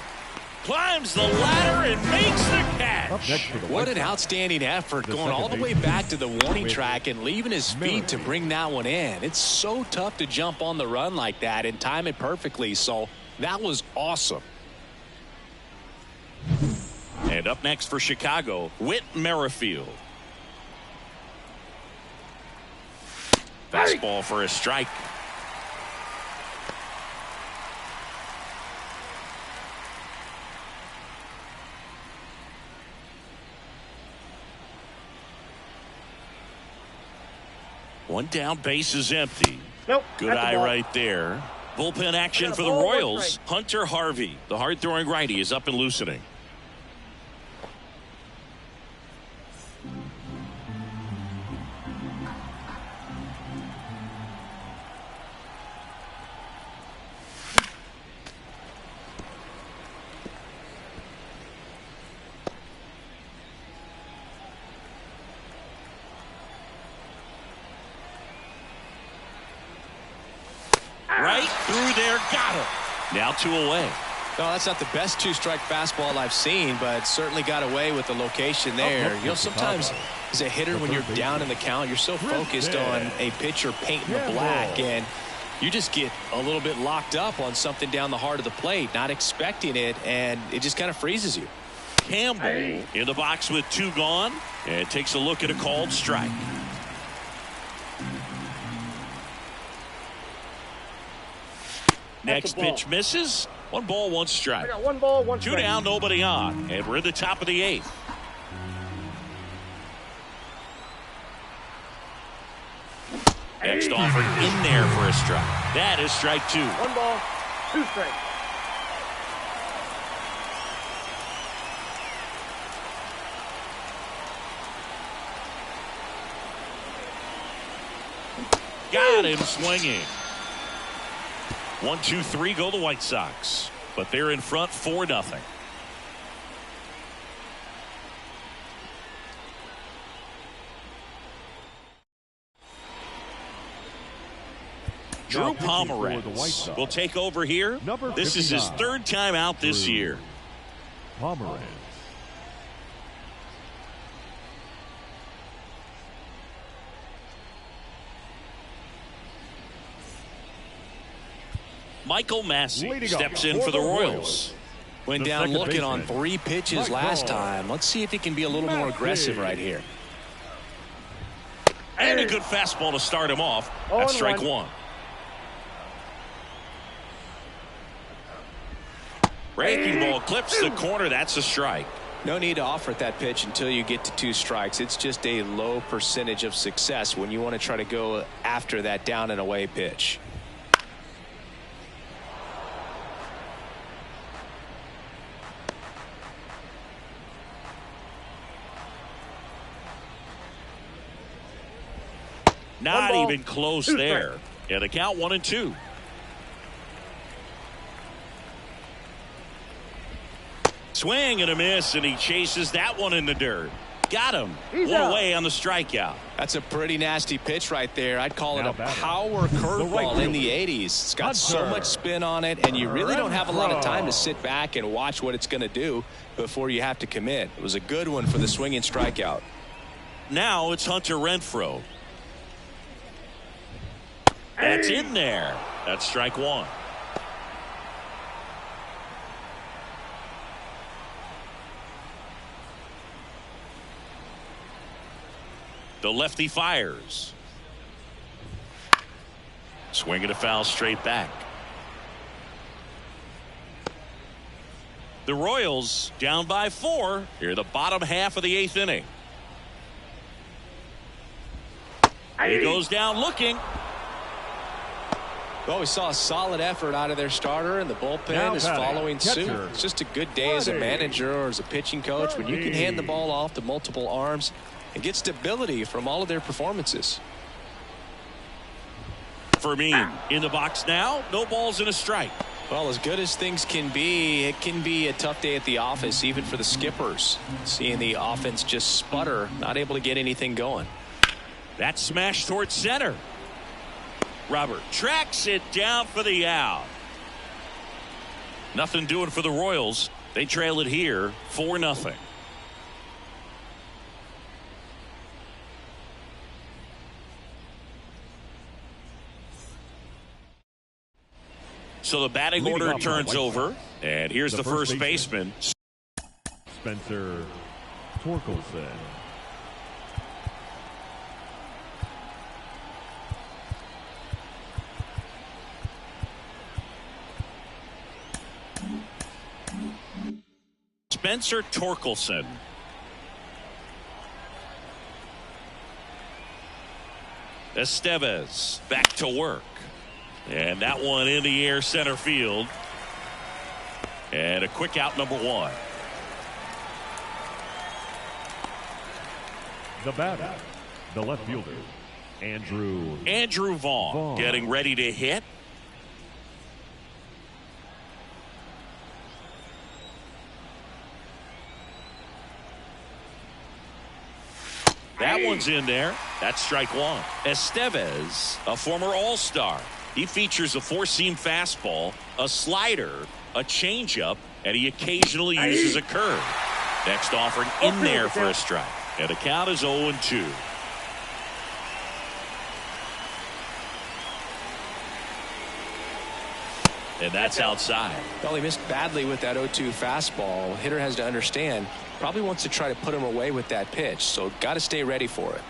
Speaker 1: Climbs the ladder and makes the catch.
Speaker 2: What an outstanding effort, going all the way back to the warning track and leaving his feet to bring that one in. It's so tough to jump on the run like that and time it perfectly, so that was awesome.
Speaker 1: And up next for Chicago, Whit Merrifield. Fastball for a strike. One down, base is empty.
Speaker 4: Nope.
Speaker 1: Good eye right there. Bullpen action for the Royals. Hunter Harvey, the hard-throwing righty, is up and loosening. Right through there, got him. Now 2 away.
Speaker 2: No, that's not the best 2-strike fastball I've seen, but certainly got away with the location there. You know, sometimes as a hitter, when you're down in the count, you're so focused on a pitcher painting the black, and you just get a little bit locked up on something down the heart of the plate, not expecting it, and it just kind of freezes you.
Speaker 1: Campbell in the box with 2 gone, and takes a look at a called strike. Next pitch misses. 1 ball, 1 strike.
Speaker 4: I got 1 ball, 1 strike.
Speaker 1: 2 down, nobody on, and we're in the top of the 8th. Next offer in there for a strike. That is strike 2.
Speaker 4: 1 ball, 2 strikes.
Speaker 1: Got him swinging. 1, 2, 3 go the White Sox, but they're in front 4-0. Drew Pomeranz will take over here. This is his 3rd time out this year.
Speaker 3: Pomeranz.
Speaker 1: Michael Massey steps in for the Royals.
Speaker 2: Went down looking on 3 pitches last time. Let's see if he can be a little more aggressive right here.
Speaker 1: And a good fastball to start him off. That's strike 1. Breaking ball clips the corner. That's a strike.
Speaker 2: No need to offer at that pitch until you get to 2 strikes. It's just a low percentage of success when you want to try to go after that down and away pitch.
Speaker 1: Not
Speaker 4: ball,
Speaker 1: even close
Speaker 4: 2
Speaker 1: there.
Speaker 4: strikes.
Speaker 1: And the count 1-2. Swing and a miss, and he chases that one in the dirt. Got him.
Speaker 4: He's
Speaker 1: One
Speaker 4: out.
Speaker 1: away on the strikeout.
Speaker 2: That's a pretty nasty pitch right there. I'd call it
Speaker 3: Now
Speaker 2: a
Speaker 3: batting,
Speaker 2: power curveball
Speaker 3: right
Speaker 2: in the
Speaker 3: fielder,
Speaker 2: 80s. It's got so
Speaker 3: Hunter.
Speaker 2: much spin on it, and you really don't have a lot of time to
Speaker 3: Renfroe.
Speaker 2: sit back and watch what it's going to do before you have to commit. It was a good one for the swinging strikeout.
Speaker 1: Now it's Hunter Renfroe. That's in there. That's strike one. The lefty fires. Swinging a foul straight back. The Royals down by 4 here in the bottom half of the 8th inning. He goes down looking.
Speaker 2: Well, we saw a solid effort out of their starter, and the bullpen
Speaker 3: Now
Speaker 2: is
Speaker 3: batting,
Speaker 2: following suit.
Speaker 3: catcher,
Speaker 2: It's just a good day as a
Speaker 3: Buddy.
Speaker 2: manager or as a pitching coach when you can hand the ball off to multiple arms and get stability from all of their performances.
Speaker 1: Fermin in the box now. No balls and a strike.
Speaker 2: Well, as good as things can be, it can be a tough day at the office, even for the skippers. Seeing the offense just sputter, not able to get anything going.
Speaker 1: That smash towards center. Robert tracks it down for the out. Nothing doing for the Royals. They trail it here 4-0. So the batting
Speaker 3: Leading
Speaker 1: order
Speaker 3: off
Speaker 1: turns
Speaker 3: White
Speaker 1: over,
Speaker 3: Sox,
Speaker 1: and here's the first baseman.
Speaker 3: Spencer Torkelson.
Speaker 1: Spencer Torkelson. Estevez back to work. And that one in the air center field. And a quick out, number 1.
Speaker 3: The batter, the left fielder, Andrew
Speaker 1: Vaughn getting ready to hit. That one's in there. That's strike 1. Estevez, a former All-Star. He features a 4-seam fastball, a slider, a changeup, and he occasionally uses a curve. Next offering in there for a strike. And the count is 0-2. And that's outside.
Speaker 2: Well, he missed badly with that 0-2 fastball. Hitter has to understand, probably wants to try to put him away with that pitch, so got to stay ready for it.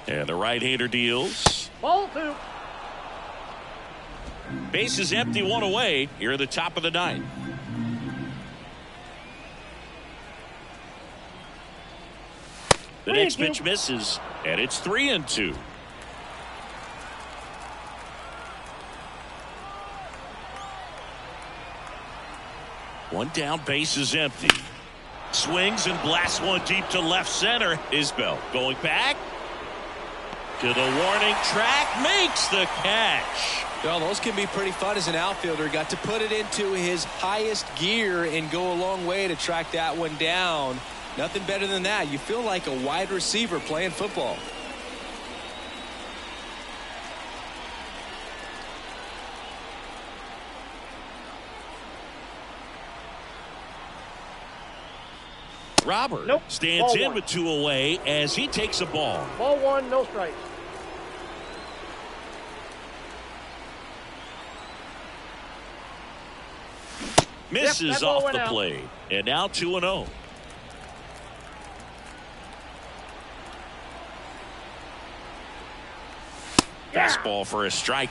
Speaker 1: And the right-hander deals.
Speaker 4: Ball 2.
Speaker 1: Base is empty, 1 away here at the top of the 9th. The next pitch misses, and it's 3-2. One down, base is empty. Swings and blasts one deep to left center. Isbell going back to the warning track, makes the catch.
Speaker 2: Well, those can be pretty fun as an outfielder. Got to put it into his highest gear and go a long way to track that one down. Nothing better than that. You feel like a wide receiver playing football.
Speaker 1: Robert stands
Speaker 4: Ball
Speaker 1: in
Speaker 4: 1.
Speaker 1: with 2 away as he takes a ball.
Speaker 4: Ball 1, no strikes.
Speaker 1: Misses
Speaker 4: that ball
Speaker 1: off
Speaker 4: went
Speaker 1: the
Speaker 4: out.
Speaker 1: plate. And now 2-0. Fastball for a strike.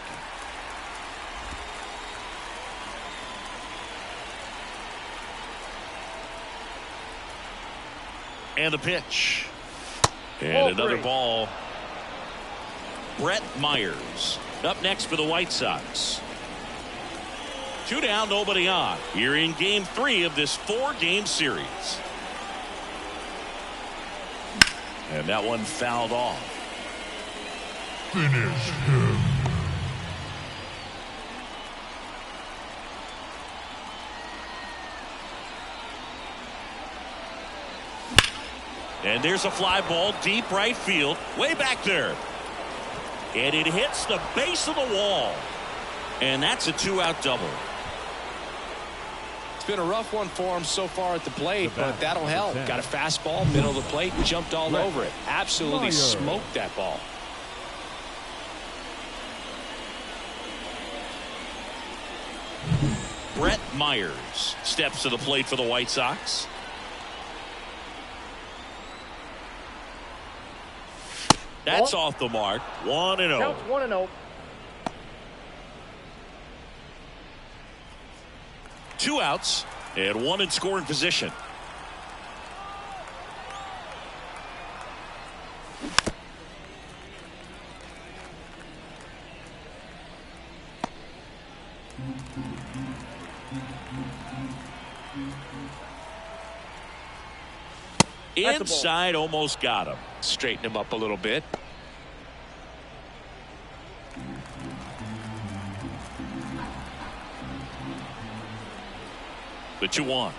Speaker 1: And the pitch. And
Speaker 4: Ball
Speaker 1: another
Speaker 4: 3.
Speaker 1: ball. Brett Myers up next for the White Sox. 2 down, nobody on. Here in game 3 of this 4-game series. And that one fouled off.
Speaker 5: Finish him.
Speaker 1: And there's a fly ball deep right field, way back there. And it hits the base of the wall. And that's a 2-out double.
Speaker 2: It's been a rough one for him so far at the plate, but that'll help. Got a fastball, middle of the plate, jumped all over it. Absolutely smoked that ball.
Speaker 1: Brett Myers steps to the plate for the White Sox. That's off the mark. 1-0.
Speaker 4: Counts 1-0.
Speaker 1: 2 outs and 1 in scoring position. Inside, almost got him.
Speaker 2: Straighten him up a little bit.
Speaker 1: The 2-1.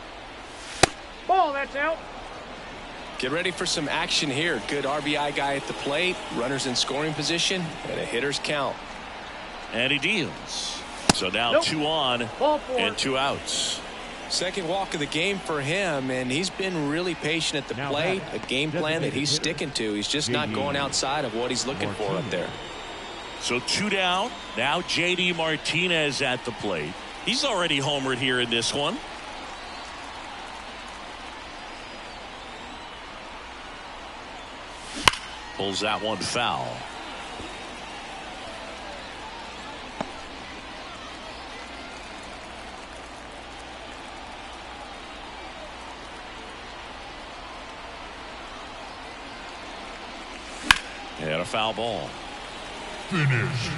Speaker 4: Ball, that's out.
Speaker 2: Get ready for some action here. Good RBI guy at the plate. Runners in scoring position. And a hitter's count.
Speaker 1: And he deals. So now 2 on and 2 outs.
Speaker 2: Second walk of the game for him, and he's been really patient at the plate. A game plan that he's sticking to. He's just not going outside of what he's looking for up there.
Speaker 1: So 2 down. Now J.D. Martinez at the plate. He's already homered here in this one. Pulls that one foul. And a foul ball.
Speaker 5: Finish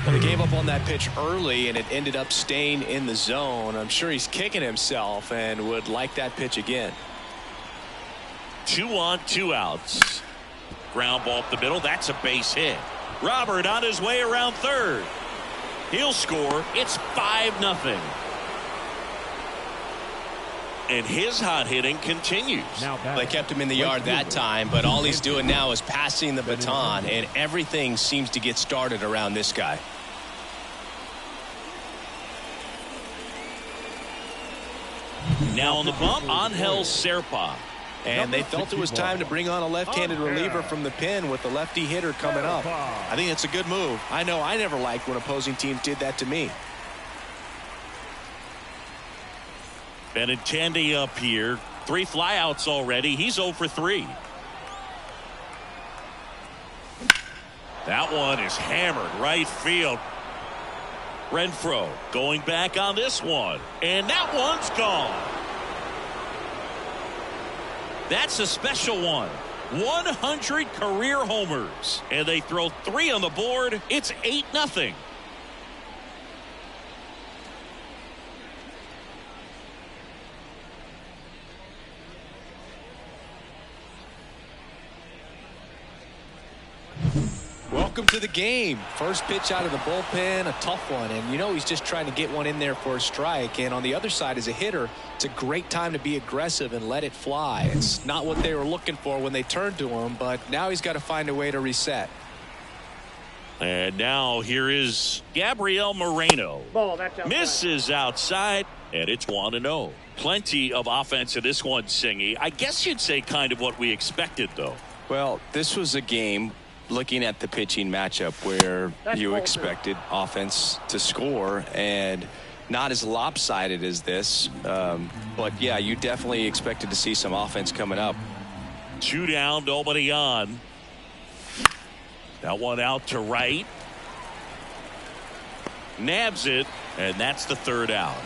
Speaker 2: Well,
Speaker 5: him.
Speaker 2: he gave up on that pitch early, and it ended up staying in the zone. I'm sure he's kicking himself and would like that pitch again.
Speaker 1: 2 on, 2 outs. Ground ball up the middle. That's a base hit. Robert on his way around third. He'll score. It's 5-0. And his hot hitting continues.
Speaker 2: They kept him in the yard that time, but all he's doing now is passing the baton, and everything seems to get started around this guy.
Speaker 1: Now on the bump, Angel Serpa.
Speaker 2: And they felt it was time to bring on a left-handed reliever from the pen with the lefty hitter coming up. I think that's a good move. I know I never liked when opposing teams did that to me.
Speaker 1: Benintendi up here. 3 flyouts already. He's 0 for 3. That one is hammered right field. Renfroe going back on this one. And that one's gone. That's a special one. 100 career homers. And they throw 3 on the board. It's 8-0.
Speaker 2: Welcome to the game. First pitch out of the bullpen, a tough one. And you know he's just trying to get one in there for a strike. And on the other side, as a hitter, it's a great time to be aggressive and let it fly. It's not what they were looking for when they turned to him, but now he's got to find a way to reset.
Speaker 1: And now here is Gabriel Moreno.
Speaker 4: Ball, that's outside.
Speaker 1: Misses outside, and it's 1-0. Plenty of offense in this one, Singy. I guess you'd say kind of what we expected, though.
Speaker 2: Well, this was a game, looking at the pitching matchup, where you expected offense to score, and not as lopsided as this. But, yeah, you definitely expected to see some offense coming up.
Speaker 1: 2 down, nobody on. That one out to right. Nabs it, and that's the 3rd out.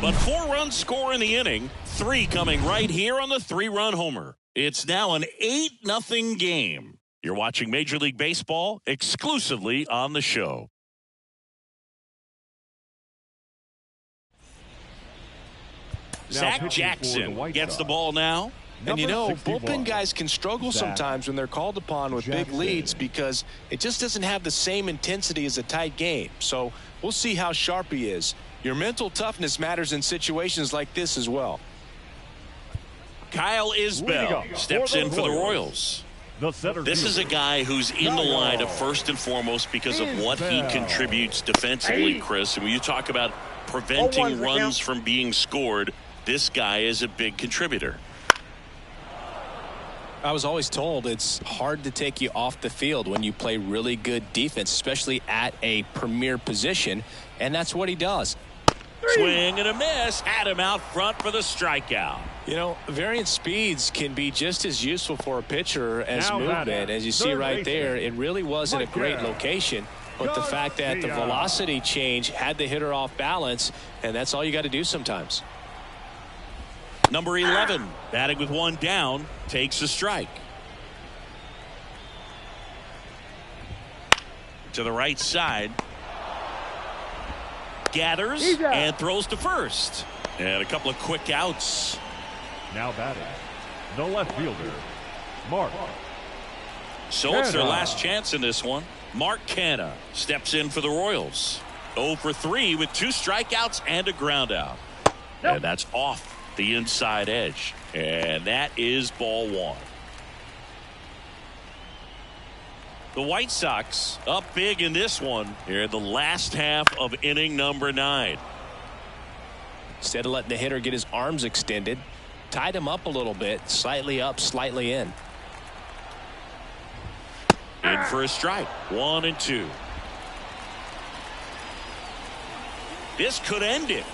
Speaker 1: But 4 runs score in the inning. 3 coming right here on the 3-run homer. It's now an 8-0 game. You're watching Major League Baseball exclusively on the show. Zach Jackson gets the ball now.
Speaker 2: And you know,
Speaker 3: 61.
Speaker 2: bullpen guys can struggle sometimes when they're called upon with big leads because it just doesn't have the same intensity as a tight game. So we'll see how sharp he is. Your mental toughness matters in situations like this as well.
Speaker 1: Kyle Isbell steps in for the Royals. This is a guy who's in the lineup first and foremost because of what he contributes defensively, Chris. And when you talk about preventing runs from being scored, this guy is a big contributor.
Speaker 2: I was always told it's hard to take you off the field when you play really good defense, especially at a premier position, and that's what he does.
Speaker 1: Swing and a miss. Had him out front for the strikeout.
Speaker 2: You know, variant speeds can be just as useful for a pitcher as movement. As you see right there, it really wasn't a great location, but the fact that the velocity change had the hitter off balance, and that's all you got to do sometimes.
Speaker 1: Number 11, batting with one down, takes a strike. To the right side. Gathers and throws to first. And a couple of quick outs.
Speaker 3: Now batting, the left fielder, Mark.
Speaker 1: So it's their last chance in this one. Mark Canha steps in for the Royals. 0 for 3 with 2 strikeouts and a ground out. And that's off the inside edge. And that is ball 1. The White Sox up big in this one here in the last half of inning number 9.
Speaker 2: Instead of letting the hitter get his arms extended, tied him up a little bit, slightly up, slightly in.
Speaker 1: In for a strike. 1-2. This could end it.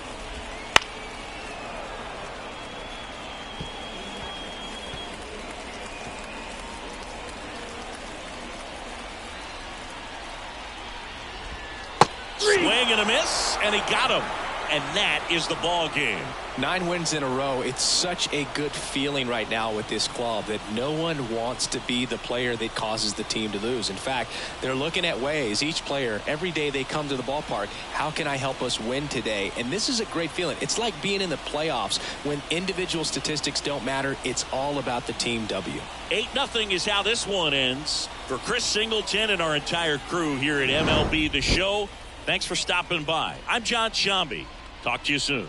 Speaker 1: Swing and a miss, and he got him. And that is the ball game.
Speaker 2: 9 wins in a row. It's such a good feeling right now with this club that no one wants to be the player that causes the team to lose. In fact, they're looking at ways, each player, every day they come to the ballpark, how can I help us win today? And this is a great feeling. It's like being in the playoffs when individual statistics don't matter. It's all about the team W.
Speaker 1: 8-0 is how this one ends. For Chris Singleton and our entire crew here at MLB The Show, thanks for stopping by. I'm John Shambi. Talk to you soon.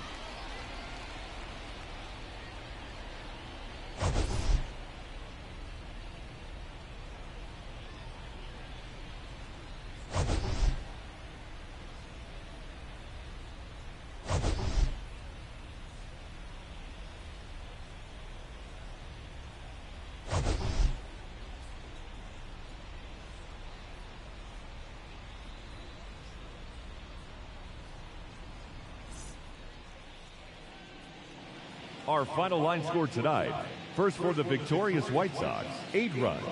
Speaker 3: Our final line score tonight. First for the victorious White Sox, 8 runs.